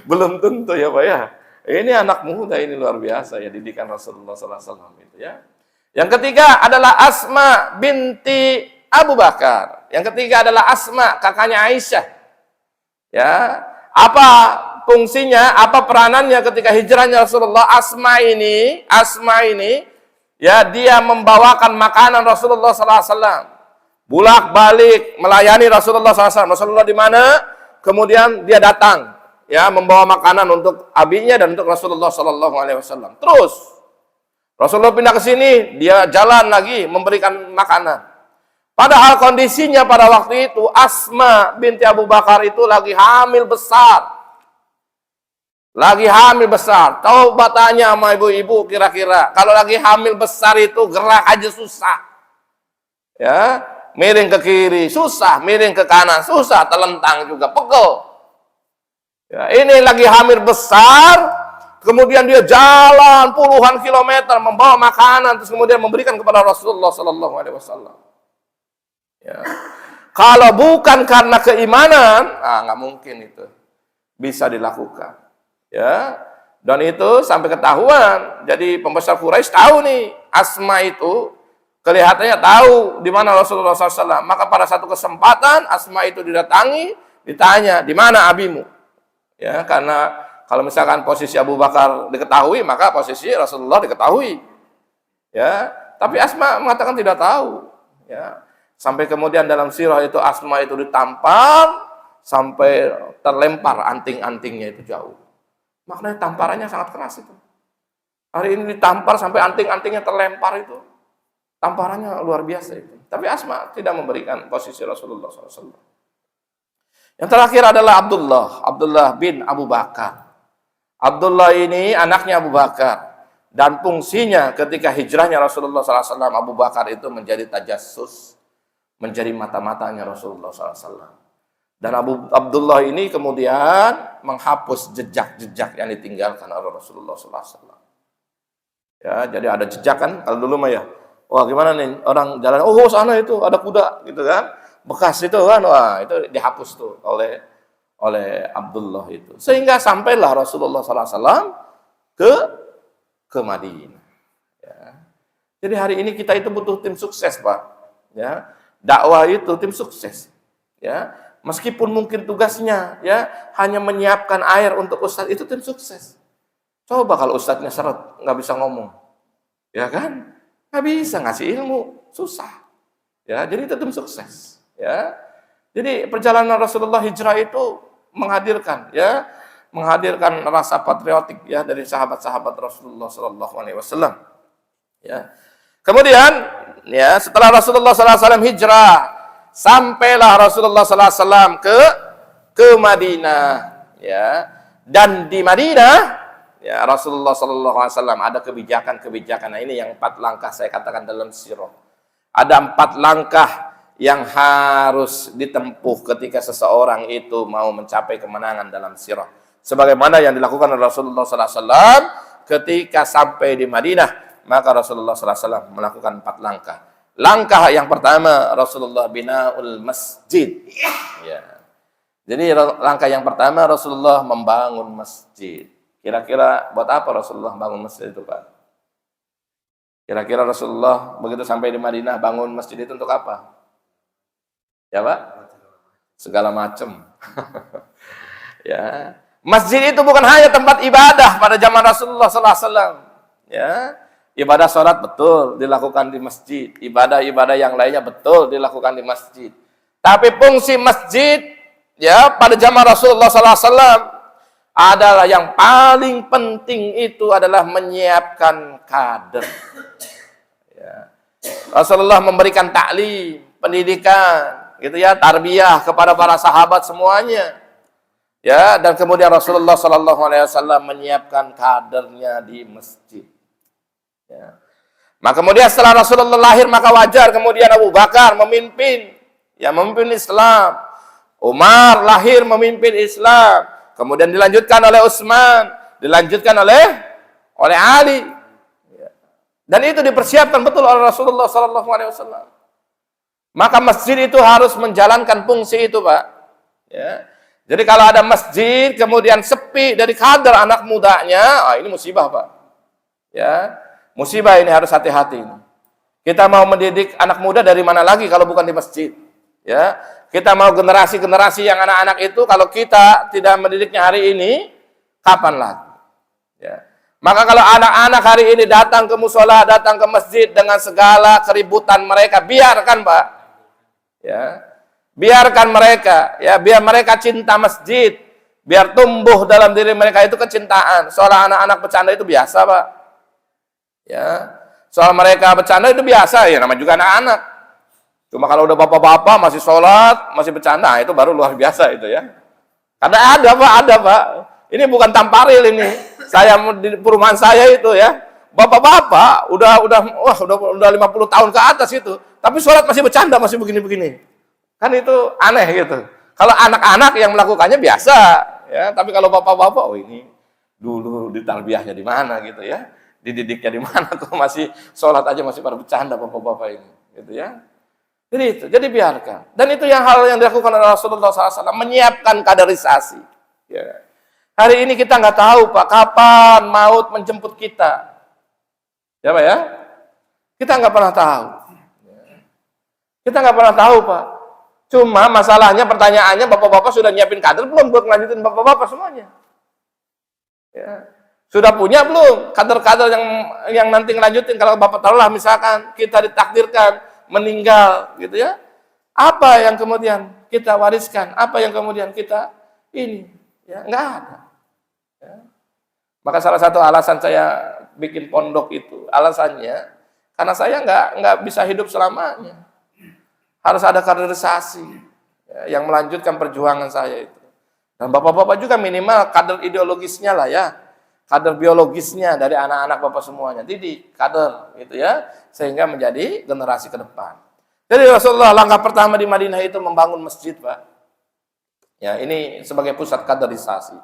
S3: Belum tentu ya Pak ya. Ini anak muda, ini luar biasa ya, didikan Rasulullah SAW itu ya. Yang ketiga adalah Asma binti Abu Bakar. Yang ketiga adalah Asma, kakaknya Aisyah. Ya, apa fungsinya, apa peranannya ketika hijrahnya Rasulullah? Asma ini ya, dia membawakan makanan Rasulullah SAW. Bulak-balik melayani Rasulullah SAW. Rasulullah di mana? Kemudian dia datang, ya, membawa makanan untuk abinya dan untuk Rasulullah SAW. Terus Rasulullah pindah ke sini, dia jalan lagi memberikan makanan. Padahal kondisinya pada waktu itu Asma binti Abu Bakar itu lagi hamil besar. Coba tanya sama ibu-ibu kira-kira, kalau lagi hamil besar itu gerak aja susah. Ya, miring ke kiri susah, miring ke kanan susah, telentang juga, pegel. Ya, ini lagi hamil besar, kemudian dia jalan puluhan kilometer membawa makanan, terus kemudian memberikan kepada Rasulullah SAW. Ya. Kalau bukan karena keimanan, nggak mungkin itu bisa dilakukan. Ya, dan itu sampai ketahuan. Jadi pembesar Quraisy tahu nih, Asma itu kelihatannya tahu di mana Rasulullah SAW. Maka pada satu kesempatan Asma itu didatangi, ditanya, di mana abimu? Ya, karena kalau misalkan posisi Abu Bakar diketahui, maka posisi Rasulullah diketahui. Ya, tapi Asma mengatakan tidak tahu. Ya, sampai kemudian dalam sirah itu Asma itu ditampar sampai terlempar anting-antingnya itu jauh. Maknanya tamparannya sangat keras itu. Hari ini ditampar sampai anting-antingnya terlempar itu. Tamparannya luar biasa itu. Tapi Asma tidak memberikan posisi Rasulullah SAW. Yang terakhir adalah Abdullah bin Abu Bakar. Abdullah ini anaknya Abu Bakar. Dan fungsinya ketika hijrahnya Rasulullah SAW, Abu Bakar itu menjadi tajassus, menjadi mata-matanya Rasulullah SAW. Dan Abdullah ini kemudian menghapus jejak-jejak yang ditinggalkan oleh Rasulullah SAW. Ya, jadi ada jejak kan, kalau dulu mah ya, wah gimana nih orang jalan, oh sana itu ada kuda gitu kan, bekas itu kan, wah itu dihapus tuh oleh Abdullah itu. Sehingga sampailah Rasulullah SAW ke Madinah. Ya. Jadi hari ini kita itu butuh tim sukses, Pak. Ya, dakwah itu tim sukses. Ya. Meskipun mungkin tugasnya ya hanya menyiapkan air untuk ustadz, itu tim sukses. Coba kalau ustadznya seret, nggak bisa ngomong. Ya kan? Nggak bisa ngasih ilmu, susah. Ya, jadi itu tim sukses. Ya, jadi perjalanan Rasulullah hijrah itu menghadirkan rasa patriotik ya dari sahabat-sahabat Rasulullah Sallallahu Alaihi Wasallam. Ya. Kemudian ya setelah Rasulullah Sallallahu Alaihi Wasallam hijrah, sampailah Rasulullah Sallallahu Alaihi Wasallam ke Madinah. Ya, dan di Madinah ya Rasulullah Sallallahu Alaihi Wasallam ada kebijakan-kebijakan. Nah, ini yang 4 langkah saya katakan dalam sirah. Ada 4 langkah yang harus ditempuh ketika seseorang itu mau mencapai kemenangan dalam sirah. Sebagaimana yang dilakukan oleh Rasulullah SAW ketika sampai di Madinah, maka Rasulullah SAW melakukan 4 langkah. Langkah yang pertama, Rasulullah binaul masjid. Ya. Jadi langkah yang pertama Rasulullah membangun masjid. Kira-kira buat apa Rasulullah bangun masjid itu, Pak? Kira-kira Rasulullah begitu sampai di Madinah bangun masjid itu untuk apa? Ya Pak? Segala macam. Ya. Masjid itu bukan hanya tempat ibadah pada zaman Rasulullah SAW. Ya. Ibadah sholat betul dilakukan di masjid. Ibadah-ibadah yang lainnya betul dilakukan di masjid. Tapi fungsi masjid ya pada zaman Rasulullah SAW adalah yang paling penting itu adalah menyiapkan kader. Ya. Rasulullah memberikan taklim, pendidikan, gitu ya, tarbiyah kepada para sahabat semuanya. Ya, dan kemudian Rasulullah Sallallahu Alaihi Wasallam menyiapkan kadernya di masjid. Ya. Maka kemudian setelah Rasulullah lahir maka wajar kemudian Abu Bakar memimpin Islam. Umar lahir memimpin Islam. Kemudian dilanjutkan oleh Utsman, dilanjutkan oleh Ali. Dan itu dipersiapkan betul oleh Rasulullah Sallallahu Alaihi Wasallam. Maka masjid itu harus menjalankan fungsi itu, Pak. Ya. Jadi kalau ada masjid kemudian sepi dari kader anak mudanya, ini musibah, Pak. Ya, musibah ini harus hati-hati. Kita mau mendidik anak muda dari mana lagi kalau bukan di masjid? Ya, kita mau generasi-generasi yang anak-anak itu kalau kita tidak mendidiknya hari ini, kapan lagi? Ya. Maka kalau anak-anak hari ini datang ke musola, datang ke masjid dengan segala keributan mereka, biarkan, Pak. Ya. Biarkan mereka, ya, biar mereka cinta masjid, biar tumbuh dalam diri mereka itu kecintaan. Soal anak-anak bercanda itu biasa, Pak. Ya. Soal mereka bercanda itu biasa, ya namanya juga anak-anak. Cuma kalau udah bapak-bapak masih sholat, masih bercanda, itu baru luar biasa itu ya. Karena ada Pak. Ini bukan tamparil ini. Saya di perumahan saya itu ya, bapak-bapak udah 50 tahun ke atas itu, tapi sholat masih bercanda, masih begini-begini. Kan itu aneh gitu. Kalau anak-anak yang melakukannya biasa, ya. Tapi kalau bapak-bapak, ini dulu ditarbiyahnya di mana gitu ya, dididiknya di mana kok masih sholat aja masih pada bercanda bapak-bapak ini, gitu ya. Jadi biarkan. Dan itu hal yang dilakukan oleh Rasulullah SAW, menyiapkan kaderisasi. Ya. Hari ini kita nggak tahu, Pak, kapan maut menjemput kita. Ya, Pak ya? Kita nggak pernah tahu. Kita nggak pernah tahu, Pak. Cuma masalahnya, pertanyaannya, bapak-bapak sudah nyiapin kader belum buat ngelanjutin bapak-bapak semuanya? Ya. Sudah punya belum kader-kader yang nanti ngelanjutin kalau bapak taruhlah misalkan kita ditakdirkan meninggal gitu ya, apa yang kemudian kita wariskan, apa yang kemudian kita ini ya, nggak ada ya. Maka salah satu alasan saya bikin pondok itu alasannya karena saya nggak bisa hidup selamanya, harus ada kaderisasi ya, yang melanjutkan perjuangan saya itu. Dan bapak-bapak juga minimal kader ideologisnya lah ya, kader biologisnya dari anak-anak bapak semuanya, didik kader gitu ya, sehingga menjadi generasi ke depan. Jadi Rasulullah langkah pertama di Madinah itu membangun masjid, Pak. Ya, ini sebagai pusat kaderisasi.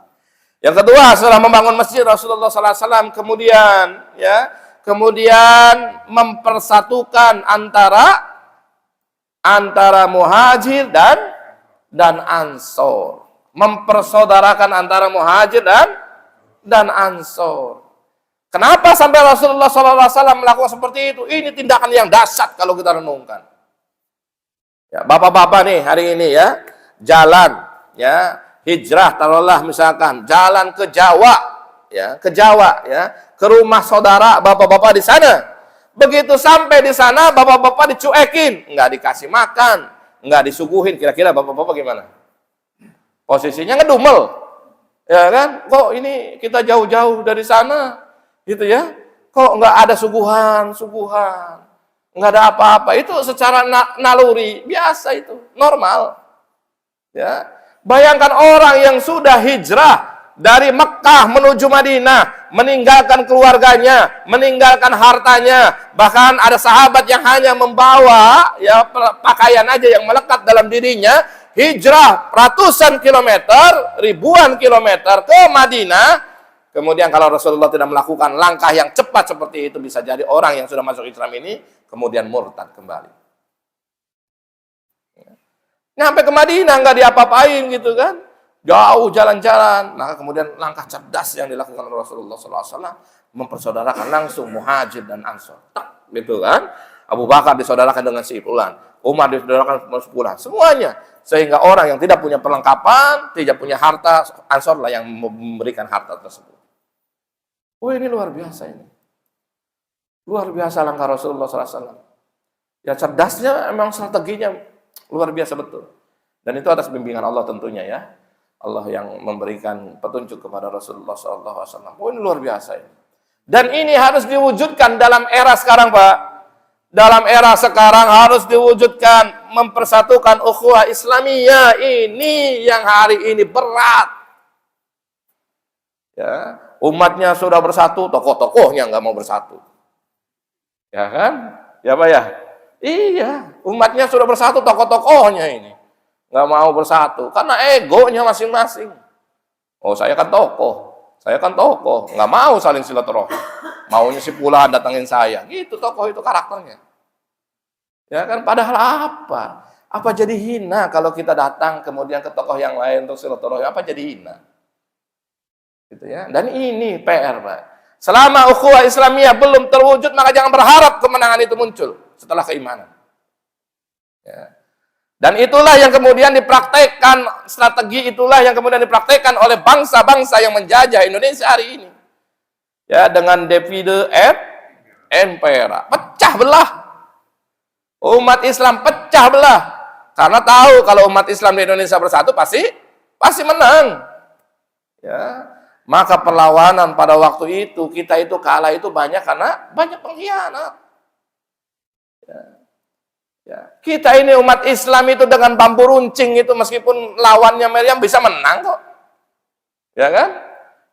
S3: Yang kedua, setelah membangun masjid, Rasulullah SAW kemudian mempersatukan antara muhajir dan ansor, mempersaudarakan antara muhajir dan ansor. Kenapa sampai Rasulullah SAW melakukan seperti itu? Ini tindakan yang dahsyat kalau kita renungkan. Ya, bapak-bapak nih hari ini ya, jalan ya, hijrah taruhlah misalkan, jalan ke Jawa ya, ke rumah saudara bapak-bapak di sana. Begitu sampai di sana, bapak-bapak dicuekin, nggak dikasih makan, nggak disuguhin. Kira-kira bapak-bapak gimana? Posisinya ngedumel, ya kan? Kok ini kita jauh-jauh dari sana, gitu ya? Kok nggak ada suguhan, nggak ada apa-apa? Itu secara naluri biasa itu, normal. Ya, bayangkan orang yang sudah hijrah dari Mekah menuju Madinah, meninggalkan keluarganya, meninggalkan hartanya, bahkan ada sahabat yang hanya membawa ya pakaian aja yang melekat dalam dirinya, hijrah ratusan kilometer, ribuan kilometer ke Madinah. Kemudian kalau Rasulullah tidak melakukan langkah yang cepat seperti itu, bisa jadi orang yang sudah masuk Islam ini kemudian murtad kembali. Nyampe ke Madinah nggak diapa-apain gitu kan, jauh jalan-jalan. Nah kemudian langkah cerdas yang dilakukan oleh Rasulullah SAW, mempersaudarakan langsung Muhajir dan Ansor, tak gitu kan. Abu Bakar disaudarakan dengan si Fulan, Umar disaudarakan dengan si Fulan, semuanya, sehingga orang yang tidak punya perlengkapan, tidak punya harta, Ansor lah yang memberikan harta tersebut. Oh ini luar biasa ini, luar biasa langkah Rasulullah SAW. Ya cerdasnya, emang strateginya luar biasa betul. Dan itu atas bimbingan Allah tentunya ya. Allah yang memberikan petunjuk kepada Rasulullah SAW. Oh ini luar biasa ini. Dan ini harus diwujudkan dalam era sekarang Pak. Dalam era sekarang harus diwujudkan, mempersatukan ukhuwah Islamiyah. Ini yang hari ini berat. Ya, umatnya sudah bersatu, tokoh-tokohnya nggak mau bersatu. Ya kan? Ya Pak ya? Iya, umatnya sudah bersatu, tokoh-tokohnya ini nggak mau bersatu karena egonya masing-masing. Oh saya kan tokoh, nggak mau saling silaturahmi. Maunya si Fulan datangin saya, gitu tokoh itu karakternya. Ya kan, padahal apa? Apa jadi hina kalau kita datang kemudian ke tokoh yang lain untuk silaturahmi? Apa jadi hina? Gitu ya. Dan ini PR Pak. Selama ukhuwah Islamiyah belum terwujud, maka jangan berharap kemenangan itu muncul setelah keimanan. Ya. Dan itulah yang kemudian dipraktekkan, strategi itulah yang kemudian dipraktekkan oleh bangsa-bangsa yang menjajah Indonesia hari ini. Ya, dengan divide et impera, pecah belah. Umat Islam pecah belah. Karena tahu kalau umat Islam di Indonesia bersatu pasti menang. Ya. Maka perlawanan pada waktu itu, kita itu kalah itu banyak karena banyak pengkhianat. Ya. Kita ini umat Islam itu dengan bambu runcing itu, meskipun lawannya meriam bisa menang kok. Ya kan?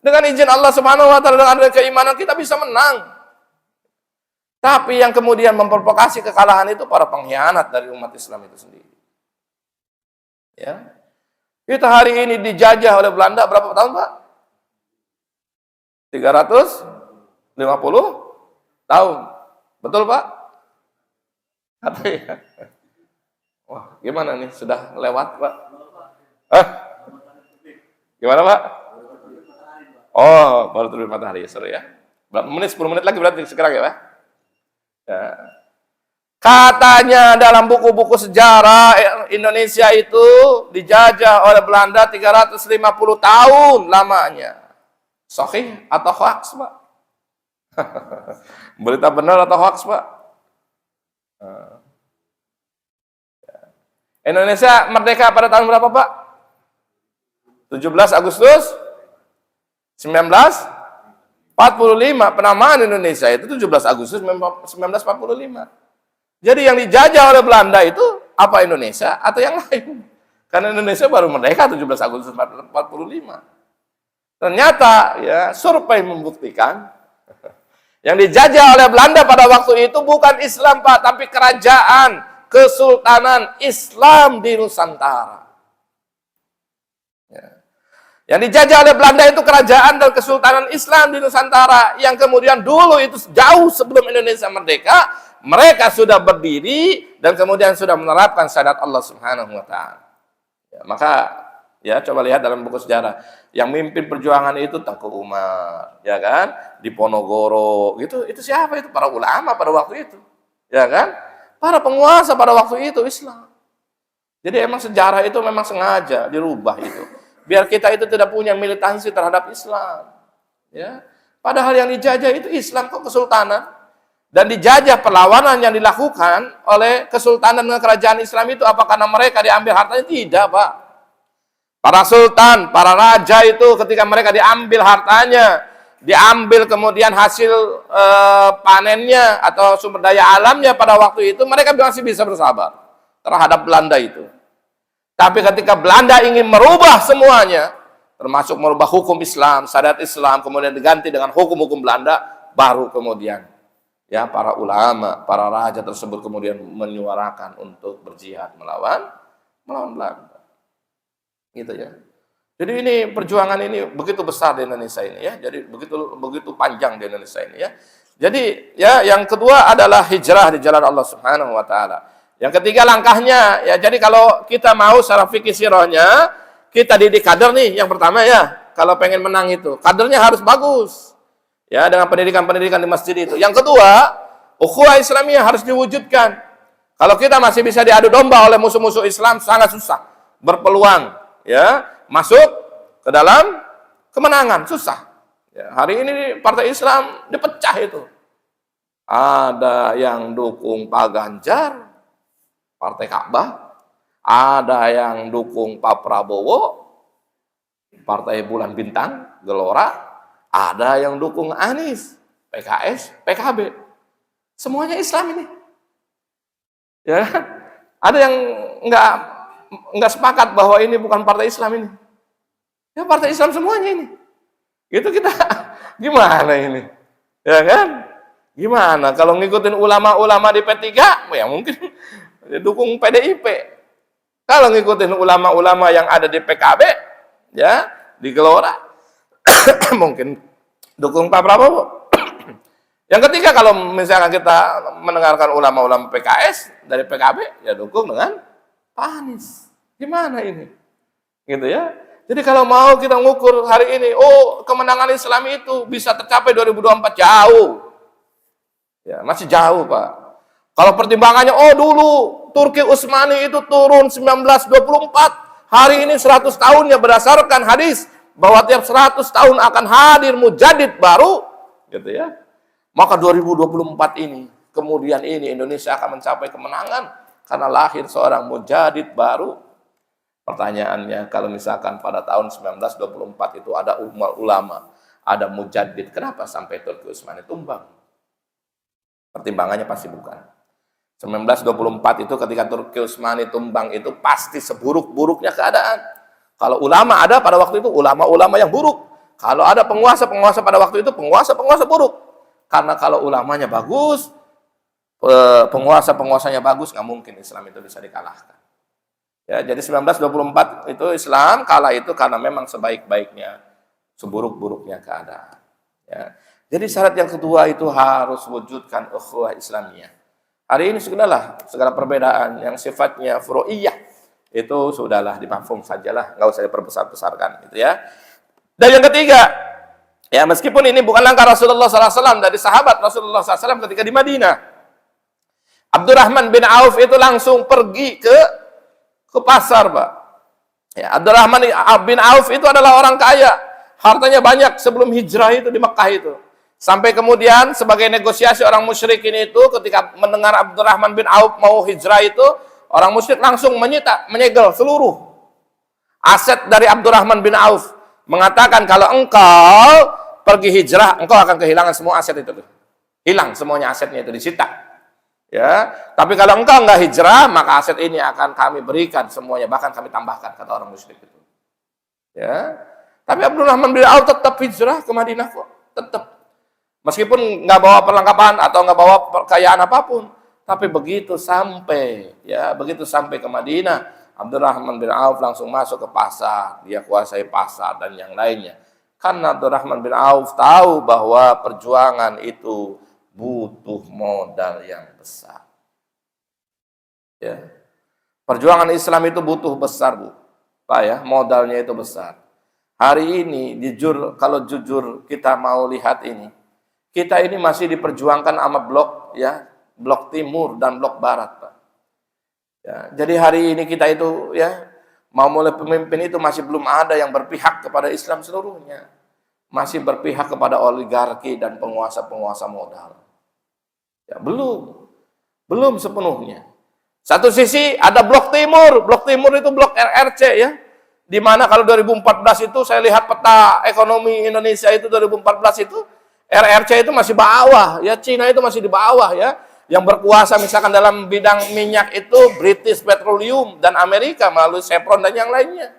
S3: Dengan izin Allah Subhanahu wa taala, dengan ada keimanan kita bisa menang. Tapi yang kemudian memprovokasi kekalahan itu para pengkhianat dari umat Islam itu sendiri. Ya. Kita hari ini dijajah oleh Belanda berapa tahun, Pak? 350 tahun. Betul, Pak? Katanya. Wah, gimana nih? Sudah lewat, Pak? Gimana, Pak? Oh, baru terbit matahari, seru ya. Berapa menit? 10 menit lagi berarti sekarang ya, Pak? Ya. Katanya dalam buku-buku sejarah Indonesia itu dijajah oleh Belanda 350 tahun lamanya. Sahih atau hoax, Pak? Berita benar atau hoax, Pak? Indonesia merdeka pada tahun berapa, Pak? 17 Agustus 1945. Penamaan Indonesia itu 17 Agustus 1945. Jadi yang dijajah oleh Belanda itu apa, Indonesia atau yang lain? Karena Indonesia baru merdeka 17 Agustus 1945. Ternyata ya survei membuktikan yang dijajah oleh Belanda pada waktu itu bukan Islam, Pak, tapi kerajaan Kesultanan Islam di Nusantara. Ya. Yang dijajah oleh Belanda itu kerajaan dan Kesultanan Islam di Nusantara yang kemudian dulu itu jauh sebelum Indonesia merdeka, mereka sudah berdiri dan kemudian sudah menerapkan syariat Allah Subhanahu wa taala. Ya, maka ya coba lihat dalam buku sejarah, yang mimpin perjuangan itu Tengku Umar, ya kan, di Ponorogo, gitu. Itu siapa itu? Para ulama pada waktu itu, ya kan, para penguasa pada waktu itu Islam. Jadi emang sejarah itu memang sengaja dirubah itu, biar kita itu tidak punya militansi terhadap Islam, ya. Padahal yang dijajah itu Islam kok, kesultanan. dan dijajah, perlawanan yang dilakukan oleh kesultanan dan kerajaan Islam itu apa karena mereka diambil hartanya? Tidak, Pak. Para sultan, para raja itu ketika mereka diambil hartanya, diambil kemudian hasil panennya atau sumber daya alamnya pada waktu itu, mereka masih bisa bersabar terhadap Belanda itu. Tapi ketika Belanda ingin merubah semuanya, termasuk merubah hukum Islam, syariat Islam, kemudian diganti dengan hukum-hukum Belanda, baru kemudian ya para ulama, para raja tersebut kemudian menyuarakan untuk berjihad melawan Belanda. Gitu ya. Jadi ini perjuangan ini begitu besar di Indonesia ini ya. Jadi begitu panjang di Indonesia ini ya. Jadi ya yang kedua adalah hijrah di jalan Allah Subhanahu wa taala. Yang ketiga langkahnya ya, jadi kalau kita mau secara fikih sirahnya, kita didik kader nih yang pertama ya. Kalau pengen menang itu, kadernya harus bagus. Ya, dengan pendidikan-pendidikan di masjid itu. Yang kedua, ukhuwah Islamiyah harus diwujudkan. Kalau kita masih bisa diadu domba oleh musuh-musuh Islam, sangat susah berpeluang ya masuk ke dalam kemenangan, susah. Ya, hari ini partai Islam dipecah itu. Ada yang dukung Pak Ganjar, Partai Ka'bah, ada yang dukung Pak Prabowo, Partai Bulan Bintang, Gelora, ada yang dukung Anies, PKS, PKB. Semuanya Islam ini. Ya, ada yang enggak sepakat bahwa ini bukan partai Islam ini. Ya partai Islam semuanya ini. Gitu kita gimana ini? Ya kan? Gimana kalau ngikutin ulama-ulama di P3? Ya mungkin dukung PDIP. Kalau ngikutin ulama-ulama yang ada di PKB, ya, di Gelora, mungkin dukung Pak Prabowo. Yang ketiga, kalau misalkan kita mendengarkan ulama-ulama PKS dari PKB, ya dukung dengan Pak Anies. Gimana ini? Gitu ya. Jadi kalau mau kita ngukur hari ini, oh kemenangan Islam itu bisa tercapai 2024, jauh. Ya, masih jauh, Pak. Kalau pertimbangannya, oh dulu Turki Utsmani itu turun 1924, hari ini 100 tahunnya berdasarkan hadis bahwa tiap 100 tahun akan hadir mujaddid baru, gitu ya. Maka 2024 ini, kemudian ini Indonesia akan mencapai kemenangan karena lahir seorang mujaddid baru. Pertanyaannya, kalau misalkan pada tahun 1924 itu ada ulama, ada mujaddid, kenapa sampai Turki Utsmani tumbang? Pertimbangannya pasti bukan. 1924 itu ketika Turki Utsmani tumbang itu pasti seburuk-buruknya keadaan. Kalau ulama ada pada waktu itu, ulama-ulama yang buruk. Kalau ada penguasa-penguasa pada waktu itu, penguasa-penguasa buruk. Karena kalau ulamanya bagus, penguasa-penguasanya bagus, nggak mungkin Islam itu bisa dikalahkan. Ya, jadi 1924 itu Islam kalah itu karena memang sebaik-baiknya, seburuk-buruknya keadaan. Ya. Jadi syarat yang kedua itu harus wujudkan ukhuwah Islamiyah. Hari ini sudahlah segala perbedaan yang sifatnya furu'iyah itu sudahlah dimafhum sajalah, nggak usah diperbesar-besarkan gitu ya. Dan yang ketiga, ya meskipun ini bukan langkah Rasulullah SAW dari sahabat Rasulullah SAW ketika di Madinah, Abdurrahman bin Auf itu langsung pergi ke pasar, Pak. Ya, Abdurrahman bin Auf itu adalah orang kaya, hartanya banyak sebelum hijrah itu di Mekah itu. Sampai kemudian sebagai negosiasi orang musyrikin itu ketika mendengar Abdurrahman bin Auf mau hijrah itu, orang musyrik langsung menyegel seluruh aset dari Abdurrahman bin Auf. Mengatakan kalau engkau pergi hijrah, engkau akan kehilangan semua aset itu. Hilang semuanya asetnya itu disita. Ya, tapi kalau engkau enggak hijrah, maka aset ini akan kami berikan semuanya, bahkan kami tambahkan, kata orang musyrik itu. Ya. Tapi Abdurrahman bin Auf tetap hijrah ke Madinah kok, tetap. Meskipun nggak bawa perlengkapan atau nggak bawa kekayaan apapun, tapi begitu sampai ke Madinah, Abdurrahman bin Auf langsung masuk ke pasar, dia kuasai pasar dan yang lainnya. Karena Abdurrahman bin Auf tahu bahwa perjuangan itu butuh modal yang besar. Ya. Perjuangan Islam itu butuh besar, Bu. Pak ya, modalnya itu besar. Hari ini kalau jujur kita mau lihat ini, kita ini masih diperjuangkan sama blok ya, blok timur dan blok barat, Pak. Ya, jadi hari ini kita itu ya mau mulai pemimpin itu masih belum ada yang berpihak kepada Islam seluruhnya. Masih berpihak kepada oligarki dan penguasa-penguasa modal. Ya, belum sepenuhnya. Satu sisi ada blok timur itu blok RRC ya. Di mana kalau 2014 itu saya lihat peta ekonomi Indonesia itu 2014 itu RRC itu masih bawah ya, Cina itu masih di bawah ya. Yang berkuasa misalkan dalam bidang minyak itu British Petroleum dan Amerika melalui Chevron dan yang lainnya.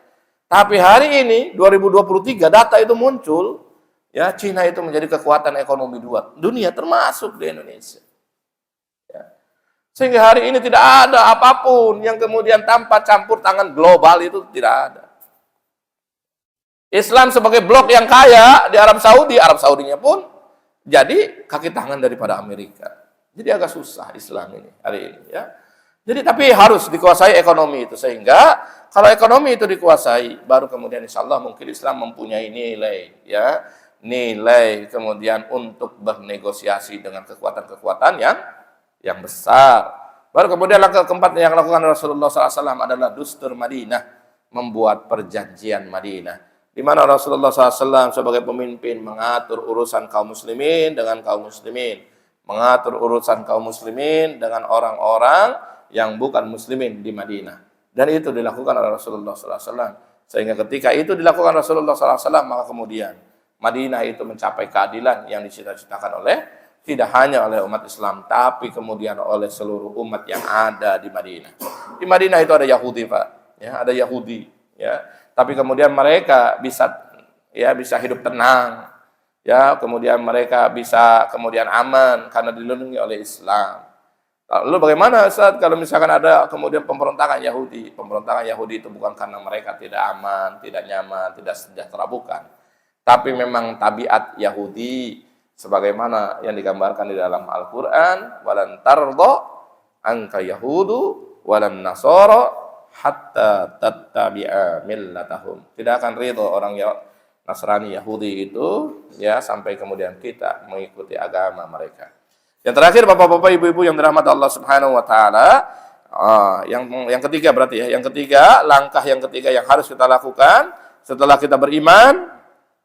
S3: Tapi hari ini 2023 data itu muncul ya, Cina itu menjadi kekuatan ekonomi dunia termasuk di Indonesia. Ya. Sehingga hari ini tidak ada apapun yang kemudian tanpa campur tangan global itu tidak ada. Islam sebagai blok yang kaya di Arab Saudinya pun jadi kaki tangan daripada Amerika. Jadi agak susah Islam ini hari ini ya. Jadi tapi harus dikuasai ekonomi itu, sehingga kalau ekonomi itu dikuasai baru kemudian insya Allah mungkin Islam mempunyai nilai ya, nilai kemudian untuk bernegosiasi dengan kekuatan-kekuatan yang besar. Baru kemudian langkah keempat yang dilakukan Rasulullah SAW adalah Dustur Madinah, membuat perjanjian Madinah, di mana Rasulullah SAW sebagai pemimpin mengatur urusan kaum muslimin dengan kaum muslimin, mengatur urusan kaum muslimin dengan orang-orang yang bukan muslimin di Madinah. Dan itu dilakukan oleh Rasulullah SAW. Sehingga ketika itu dilakukan Rasulullah SAW, maka kemudian Madinah itu mencapai keadilan yang dicita-citakan oleh tidak hanya oleh umat Islam, tapi kemudian oleh seluruh umat yang ada di Madinah. Di Madinah itu ada Yahudi, Pak. Ya, ada Yahudi. Ya, tapi kemudian mereka bisa hidup tenang. Ya, kemudian mereka bisa kemudian aman karena dilindungi oleh Islam. Lalu bagaimana Ustaz kalau misalkan ada kemudian pemberontakan Yahudi? Pemberontakan Yahudi itu bukan karena mereka tidak aman, tidak nyaman, tidak sejahtera, bukan. Tapi memang tabiat Yahudi sebagaimana yang digambarkan di dalam Al-Qur'an, walan tardo anka yahudu walan nasara hatta tattabi'a millatahum. Tidak akan ridho orang Nasrani Yahudi itu ya sampai kemudian kita mengikuti agama mereka. Yang terakhir Bapak-bapak, Ibu-ibu yang dirahmati Allah Subhanahu wa taala, yang ketiga berarti ya. Yang ketiga, langkah yang ketiga yang harus kita lakukan setelah kita beriman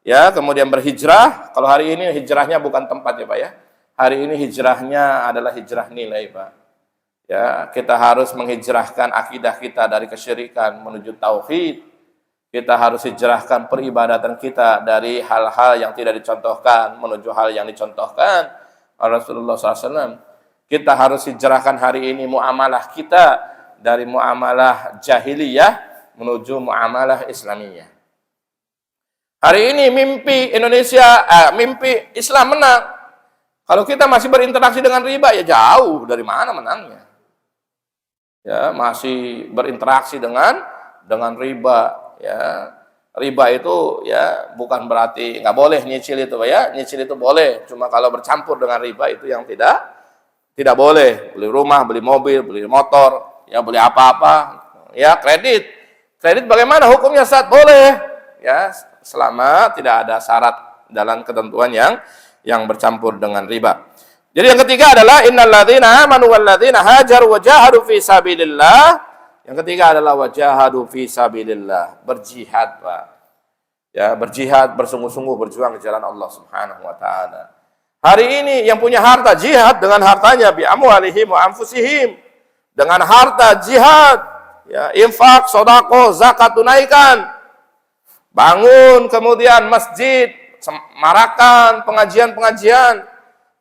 S3: ya, kemudian berhijrah. Kalau hari ini hijrahnya bukan tempat ya, Pak ya. Hari ini hijrahnya adalah hijrah nilai, Pak. Ya, kita harus menghijrahkan akidah kita dari kesyirikan menuju tauhid. Kita harus hijrahkan peribadatan kita dari hal-hal yang tidak dicontohkan menuju hal yang dicontohkan oleh Rasulullah SAW. Kita harus hijrahkan hari ini muamalah kita dari muamalah jahiliyah menuju muamalah Islamiyah. Hari ini mimpi Indonesia, mimpi Islam menang. Kalau kita masih berinteraksi dengan riba, ya jauh dari mana menangnya. Ya, masih berinteraksi dengan riba. Ya, riba itu ya bukan berarti nggak boleh nyicil itu, ya. Nyicil itu boleh, cuma kalau bercampur dengan riba itu yang tidak boleh. Beli rumah, beli mobil, beli motor, ya beli apa-apa, ya kredit bagaimana hukumnya saat boleh, ya selama tidak ada syarat dalam ketentuan yang bercampur dengan riba. Jadi yang ketiga adalah innal ladzina amanu wal ladzina hajaru wa jahadu fi sabilillah. Yang ketiga adalah wajahadu fi sabilillah, berjihad, Pak. Ya, berjihad, bersungguh-sungguh berjuang di jalan Allah Subhanahu wa taala. Hari ini yang punya harta jihad dengan hartanya bi amwalihim wa anfusihim. Dengan harta jihad, ya, infak, sedekah, zakat tunaikan. Bangun kemudian masjid, marakan pengajian-pengajian.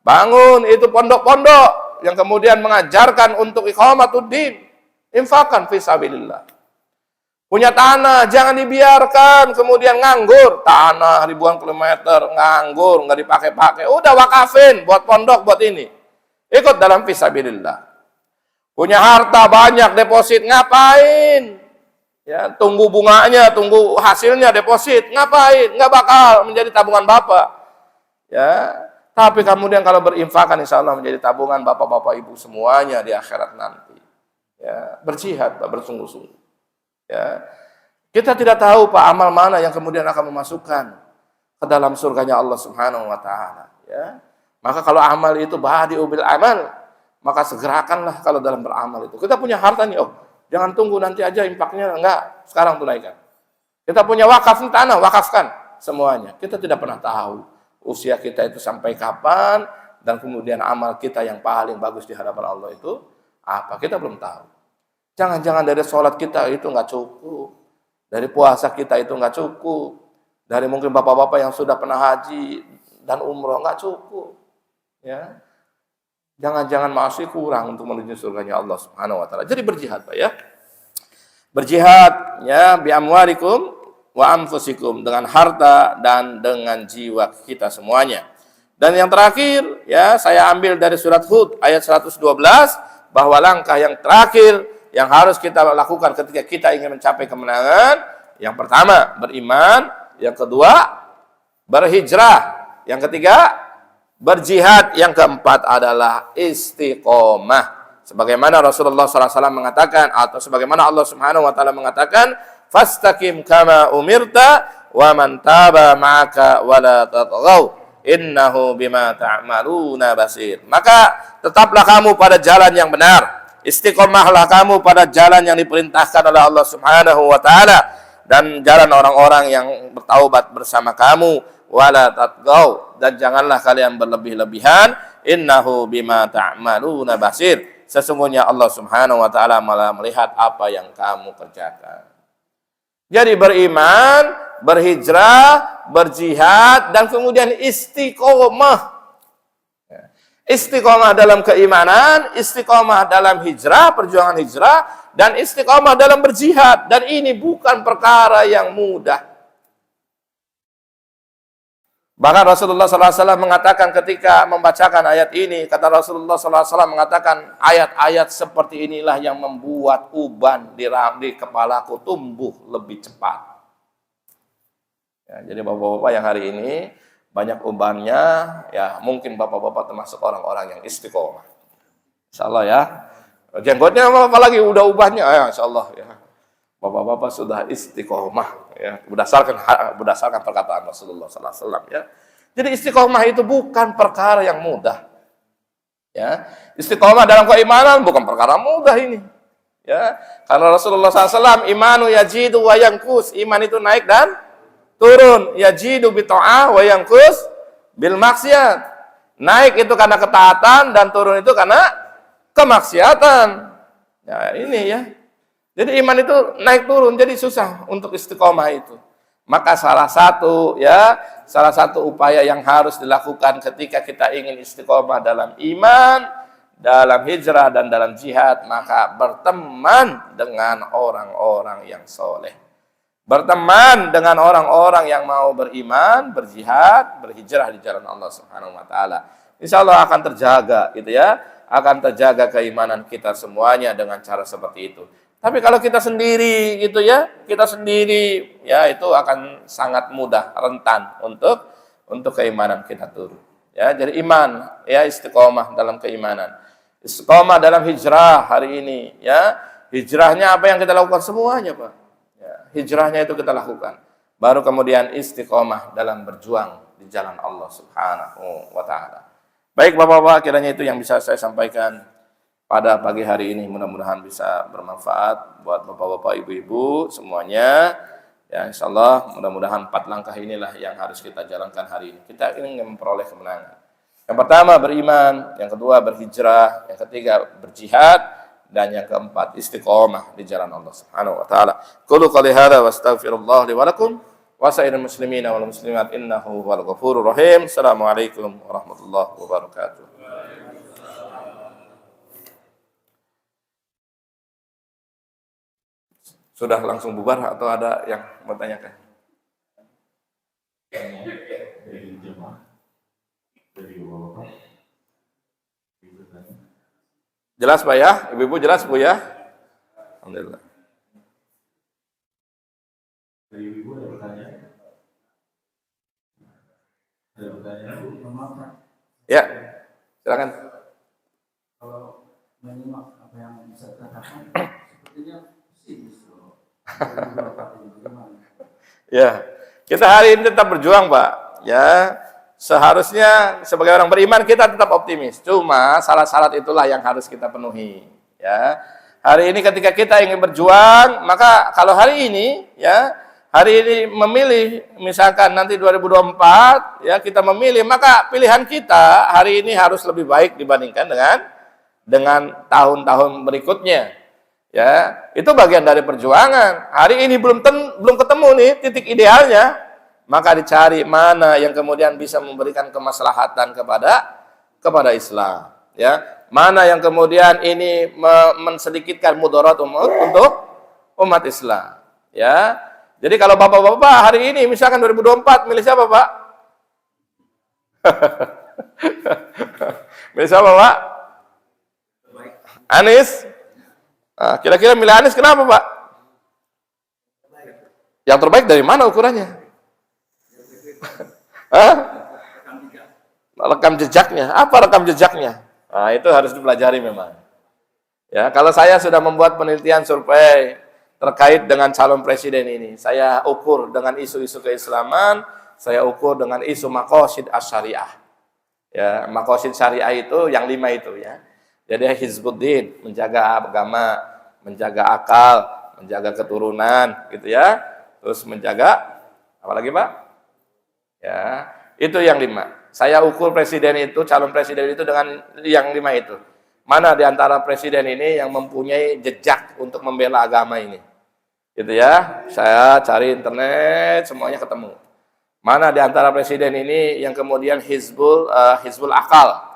S3: Bangun itu pondok-pondok yang kemudian mengajarkan untuk iqamatuddin. Infakkan fisabilillah. Punya tanah, jangan dibiarkan kemudian nganggur. Tanah ribuan kilometer, nganggur, nggak dipakai-pakai. Udah wakafin buat pondok, buat ini. Ikut dalam fisabilillah. Punya harta banyak, deposit, ngapain? Ya, tunggu bunganya, tunggu hasilnya, deposit, ngapain? Nggak bakal menjadi tabungan Bapak. Ya, tapi kemudian kalau berinfakan, insya Allah menjadi tabungan Bapak-bapak Ibu semuanya di akhirat nanti. Ya, berjihad, Pak, bersungguh-sungguh. Ya, kita tidak tahu Pak amal mana yang kemudian akan memasukkan ke dalam surganya Allah Subhanahu wa taala. Ya, maka kalau amal itu badi'u bil amal, maka segerakanlah kalau dalam beramal itu. Kita punya harta nih, jangan tunggu nanti aja infaknya, enggak, sekarang tunaikan. Kita punya wakaf tanah, wakafkan semuanya. Kita tidak pernah tahu usia kita itu sampai kapan dan kemudian amal kita yang paling bagus di hadapan Allah itu apa? Kita belum tahu. Jangan-jangan dari sholat kita itu nggak cukup, dari puasa kita itu nggak cukup, dari mungkin bapak-bapak yang sudah pernah haji dan umroh nggak cukup, ya. Jangan-jangan masih kurang untuk menuju surganya Allah Subhanahu wa taala. Jadi berjihad, Pak ya. Berjihad ya bi amwalikum wa anfusikum, dengan harta dan dengan jiwa kita semuanya. Dan yang terakhir ya, saya ambil dari surat Hud ayat 112 bahwa langkah yang terakhir yang harus kita lakukan ketika kita ingin mencapai kemenangan, yang pertama beriman, yang kedua berhijrah, yang ketiga berjihad, yang keempat adalah istiqomah. Sebagaimana Rasulullah SAW mengatakan, atau sebagaimana Allah Subhanahu wa taala mengatakan, fastaqim kama umirta wa man taba ma'aka wa la tatghaw innahu bima ta'maluna basir. Maka tetaplah kamu pada jalan yang benar, istiqomahlah kamu pada jalan yang diperintahkan oleh Allah Subhanahu wa taala, dan jalan orang-orang yang bertaubat bersama kamu, wala tatghaw, dan janganlah kalian berlebih-lebihan, innahu bima ta'maluna basir, sesungguhnya Allah Subhanahu wa taala malah melihat apa yang kamu kerjakan. Jadi beriman, berhijrah, berjihad, dan kemudian istiqomah. Istiqomah dalam keimanan, istiqomah dalam hijrah, perjuangan hijrah, dan istiqomah dalam berjihad. Dan ini bukan perkara yang mudah. Bahkan Rasulullah SAW mengatakan ketika membacakan ayat ini, kata Rasulullah SAW mengatakan, ayat-ayat seperti inilah yang membuat uban di kepalaku tumbuh lebih cepat. Ya, jadi bapak-bapak yang hari ini banyak ubannya, ya mungkin bapak-bapak termasuk orang-orang yang istiqomah. Insya Allah ya. Jenggotnya apalagi udah ubannya, ya insya Allah ya. Bapak-bapak sudah istiqomah ya, berdasarkan perkataan Rasulullah SAW ya. Jadi istiqomah itu bukan perkara yang mudah. Ya, istiqomah dalam keimanan bukan perkara mudah ini. Ya, karena Rasulullah SAW imanu yajidu wa yanqus, iman itu naik dan turun. Yajidu bi ta'ah wa yanqus bil maksiat. Naik itu karena ketaatan dan turun itu karena kemaksiatan. Ya, ini ya. Jadi iman itu naik turun, jadi susah untuk istiqomah itu. Maka salah satu upaya yang harus dilakukan ketika kita ingin istiqomah dalam iman, dalam hijrah dan dalam jihad, maka berteman dengan orang-orang yang soleh. Berteman dengan orang-orang yang mau beriman, berjihad, berhijrah di jalan Allah Subhanahu wa taala. Insya Allah akan terjaga gitu ya, akan terjaga keimanan kita semuanya dengan cara seperti itu. Tapi kalau kita sendiri gitu ya, itu akan sangat mudah, rentan untuk keimanan kita turun. Ya, jadi iman, ya istiqomah dalam keimanan. Istiqomah dalam hijrah hari ini, ya. Hijrahnya apa yang kita lakukan semuanya, Pak. Ya, hijrahnya itu kita lakukan. Baru kemudian istiqomah dalam berjuang di jalan Allah Subhanahu wa taala. Baik Bapak-bapak, kiranya itu yang bisa saya sampaikan pada pagi hari ini, mudah-mudahan bisa bermanfaat buat bapak-bapak, ibu-ibu semuanya. Ya, insyaallah mudah-mudahan 4 langkah inilah yang harus kita jalankan hari ini. Kita ingin memperoleh kemenangan. Yang pertama beriman, yang kedua berhijrah, yang ketiga berjihad, dan yang keempat istiqomah di jalan Allah Subhanahu wa taala. Qulu qouli hadza wa astaghfirullah li wa lakum wa sa'iril muslimina wal muslimat innahu huwal ghafurur rahim. Assalamualaikum warahmatullahi wabarakatuh. Sudah langsung bubar atau ada yang mau tanyakan? Jelas Pak ya? Ibu-ibu jelas Bu ya? Alhamdulillah.
S4: Dari ibu ada pertanyaan? Ada pertanyaan Bu?
S3: Ya, silakan.
S4: Kalau menyimak apa yang bisa dikatakan, sepertinya pesimis.
S3: Ya, kita hari ini tetap berjuang Pak. Ya, seharusnya sebagai orang beriman kita tetap optimis. Cuma syarat-syarat itulah yang harus kita penuhi. Ya, hari ini ketika kita ingin berjuang, maka kalau hari ini, ya, hari ini memilih, misalkan nanti 2024 ya kita memilih, maka pilihan kita hari ini harus lebih baik dibandingkan dengan tahun-tahun berikutnya. Ya, itu bagian dari perjuangan. Hari ini belum ketemu nih titik idealnya, maka dicari mana yang kemudian bisa memberikan kemaslahatan kepada Islam, ya. Mana yang kemudian ini mensedikitkan mudarat untuk umat Islam, ya. Jadi kalau bapak-bapak hari ini misalkan 2024 milih siapa, Pak? Milih siapa, Pak? Anies. Nah, kira-kira milih Anies kenapa, Pak? Yang terbaik dari mana ukurannya? Rekam jejaknya. Apa rekam jejaknya? Nah, itu harus dipelajari memang. Ya, kalau saya sudah membuat penelitian survei terkait dengan calon presiden ini, saya ukur dengan isu-isu keislaman, saya ukur dengan isu maqasid asy-syariah. Ya, maqasid syariah itu yang 5 itu ya. Jadi Hizbuddin, menjaga agama, menjaga akal, menjaga keturunan, gitu ya. Terus menjaga apa lagi, Pak? Ya, itu yang 5. Saya ukur presiden itu, calon presiden itu dengan yang 5 itu. Mana di antara presiden ini yang mempunyai jejak untuk membela agama ini? Gitu ya. Saya cari internet, semuanya ketemu. Mana di antara presiden ini yang kemudian hizbul akal?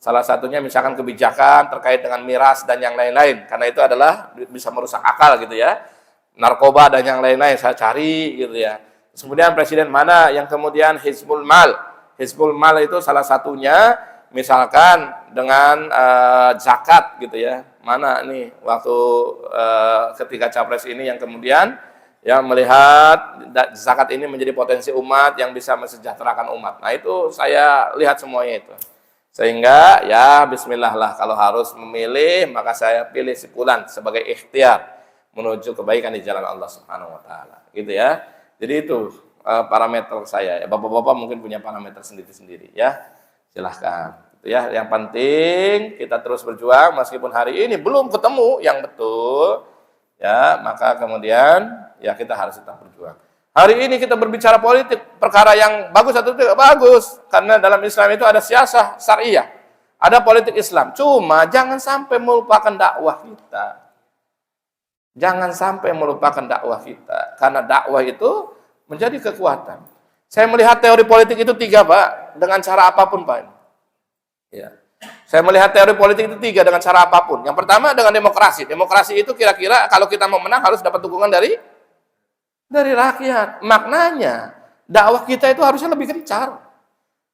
S3: Salah satunya misalkan kebijakan terkait dengan miras dan yang lain-lain, karena itu adalah bisa merusak akal gitu ya. Narkoba dan yang lain-lain saya cari gitu ya. Kemudian presiden mana yang kemudian hizbul mal? Hizbul mal itu salah satunya misalkan dengan zakat gitu ya. Mana nih waktu ketika capres ini yang kemudian ya melihat zakat ini menjadi potensi umat yang bisa mensejahterakan umat. Nah, itu saya lihat semuanya itu. Sehingga ya bismillah lah, kalau harus memilih maka saya pilih si fulan sebagai ikhtiar menuju kebaikan di jalan Allah Subhanahu wa taala. Gitu ya. Jadi itu parameter saya. Ya, bapak-bapak mungkin punya parameter sendiri-sendiri ya. Silahkan. Itu ya, yang penting kita terus berjuang meskipun hari ini belum ketemu yang betul. Ya, maka kemudian ya kita harus tetap berjuang. Hari ini kita berbicara politik, perkara yang bagus atau tidak bagus. Karena dalam Islam itu ada siasah syariah. Ada politik Islam. Cuma jangan sampai melupakan dakwah kita. Jangan sampai melupakan dakwah kita. Karena dakwah itu menjadi kekuatan. Saya melihat teori politik itu 3, Pak. Dengan cara apapun, Pak. Ya. Saya melihat teori politik itu 3 dengan cara apapun. Yang pertama dengan demokrasi. Demokrasi itu kira-kira kalau kita mau menang harus dapat dukungan dari rakyat. Maknanya dakwah kita itu harusnya lebih gencar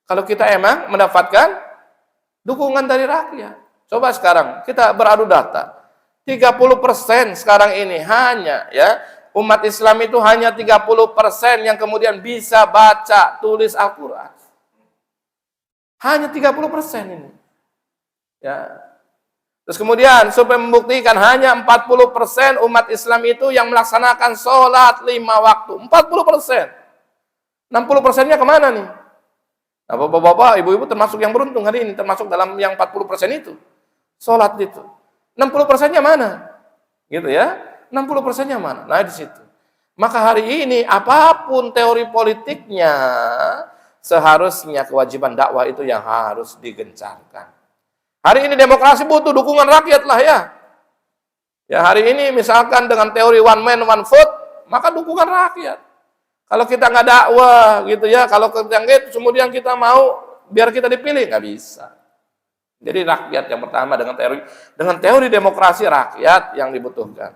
S3: kalau kita emang mendapatkan dukungan dari rakyat. Coba sekarang kita beradu data, 30% sekarang ini hanya ya umat Islam itu hanya 30% yang kemudian bisa baca tulis Al-Quran. Hanya 30% ini ya. Terus kemudian supaya membuktikan hanya 40% umat Islam itu yang melaksanakan sholat 5 waktu. 40%. 60%-nya kemana nih? Nah, bapak-bapak, ibu-ibu termasuk yang beruntung hari ini, termasuk dalam yang 40% itu. Sholat itu. 60%-nya mana? Gitu ya. 60%-nya mana? Nah, di situ. Maka hari ini apapun teori politiknya, seharusnya kewajiban dakwah itu yang harus digencarkan. Hari ini demokrasi butuh dukungan rakyat lah ya. Ya hari ini misalkan dengan teori one man one vote, maka dukungan rakyat. Kalau kita nggak dakwah gitu ya, kalau kemudian kita mau biar kita dipilih, nggak bisa. Jadi rakyat yang pertama dengan teori demokrasi rakyat yang dibutuhkan.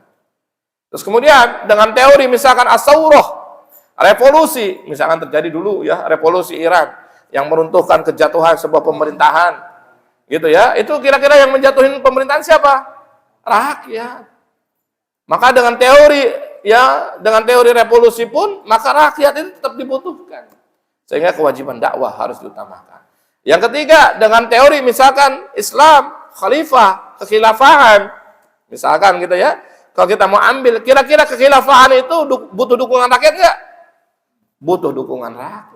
S3: Terus kemudian dengan teori misalkan as-saurah, revolusi, misalkan terjadi dulu ya revolusi Iran yang meruntuhkan kejatuhan sebuah pemerintahan. Gitu ya, itu kira-kira yang menjatuhin pemerintahan siapa? Rakyat. Maka dengan teori revolusi pun, maka rakyat itu tetap dibutuhkan. Sehingga kewajiban dakwah harus diutamakan. Yang ketiga, dengan teori misalkan Islam, khalifah, kekhilafahan. Misalkan gitu ya, kalau kita mau ambil, kira-kira kekhilafahan itu butuh dukungan rakyat nggak? Butuh dukungan rakyat.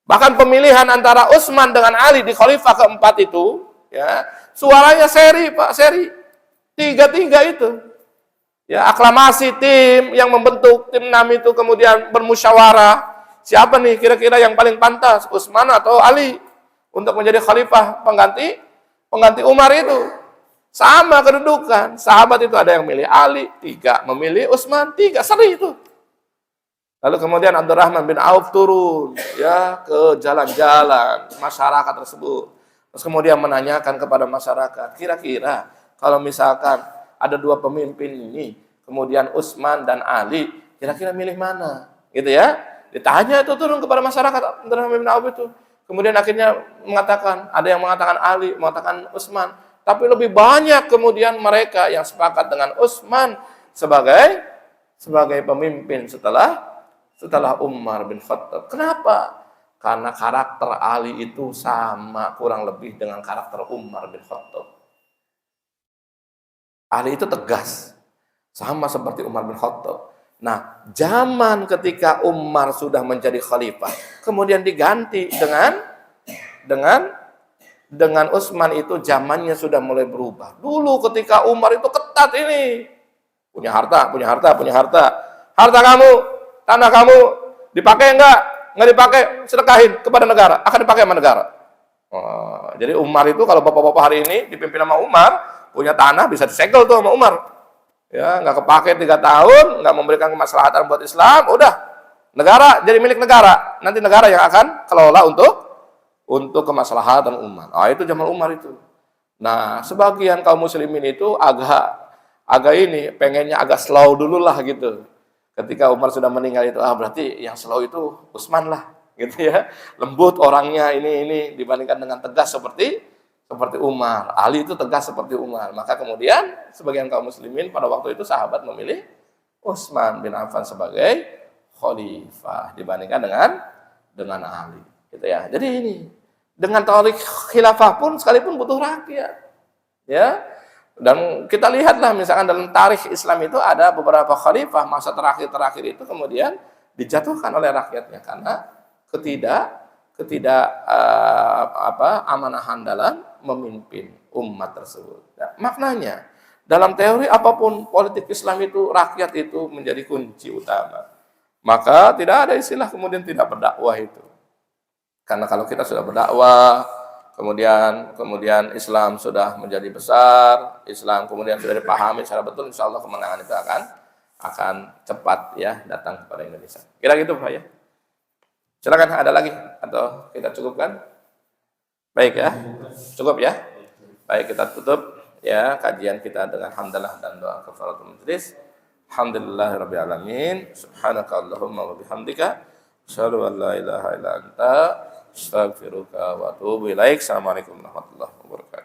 S3: Bahkan pemilihan antara Utsman dengan Ali di khalifah keempat itu, ya, suaranya seri, Pak, seri. 3-3 itu. Ya, aklamasi tim yang membentuk tim 6 itu kemudian bermusyawarah. Siapa nih kira-kira yang paling pantas, Utsman atau Ali untuk menjadi khalifah pengganti Umar itu? Sama kedudukan. Sahabat itu ada yang milih Ali, 3 memilih Utsman, 3 seri itu. Lalu kemudian Abdurrahman bin Auf turun ya ke jalan-jalan masyarakat tersebut. Terus kemudian menanyakan kepada masyarakat, kira-kira kalau misalkan ada 2 pemimpin ini, kemudian Utsman dan Ali, kira-kira milih mana? Gitu ya. Ditanya itu turun kepada masyarakat Abdurrahman bin Auf itu. Kemudian akhirnya mengatakan, ada yang mengatakan Ali, mengatakan Utsman. Tapi lebih banyak kemudian mereka yang sepakat dengan Utsman sebagai pemimpin setelah Umar bin Khattab. Kenapa? Karena karakter Ali itu sama kurang lebih dengan karakter Umar bin Khattab. Ali itu tegas, sama seperti Umar bin Khattab. Nah, zaman ketika Umar sudah menjadi khalifah, kemudian diganti dengan Utsman itu zamannya sudah mulai berubah. Dulu ketika Umar itu ketat ini, punya harta. Harta kamu, tanah kamu dipakai enggak dipakai, sedekahin kepada negara, akan dipakai sama negara. Jadi Umar itu kalau bapak-bapak hari ini dipimpin sama Umar, punya tanah bisa disegel tuh sama Umar. Ya, nggak kepake 3 tahun, nggak memberikan kemaslahatan buat Islam, udah negara jadi milik negara. Nanti negara yang akan kelola untuk kemaslahatan umat. Itu zaman Umar itu. Nah, sebagian kaum muslimin itu agak ini pengennya agak slow dulu lah gitu. Ketika Umar sudah meninggal itu, berarti yang slow itu Utsman lah, gitu ya. Lembut orangnya ini dibandingkan dengan tegas seperti Umar. Ali itu tegas seperti Umar. Maka kemudian sebagian kaum muslimin pada waktu itu sahabat memilih Utsman bin Affan sebagai khalifah dibandingkan dengan Ali. Gitu ya. Jadi ini dengan tarik khilafah pun sekalipun butuh rakyat. Ya. Dan kita lihatlah misalkan dalam tarikh Islam itu ada beberapa khalifah masa terakhir itu kemudian dijatuhkan oleh rakyatnya karena amanahan dalam memimpin umat tersebut. Nah, maknanya dalam teori apapun politik Islam itu rakyat itu menjadi kunci utama. Maka tidak ada istilah kemudian tidak berdakwah itu. Karena kalau kita sudah berdakwah, kemudian Islam sudah menjadi besar, Islam kemudian sudah dipahami secara betul, insya Allah kemenangan itu akan cepat ya datang kepada Indonesia. Kira gitu Pak ya. Silakan ada lagi atau kita cukupkan? Baik ya, cukup ya. Baik, kita tutup ya kajian kita dengan hamdalah dan doa kafaratul majlis. Alhamdulillahirabbil alamin. Subhanakallahumma wa bihamdika asyhadu an la ilaha illa anta astaghfiruka wa atubu ilaik. Assalamualaikum warahmatullahi wabarakatuh.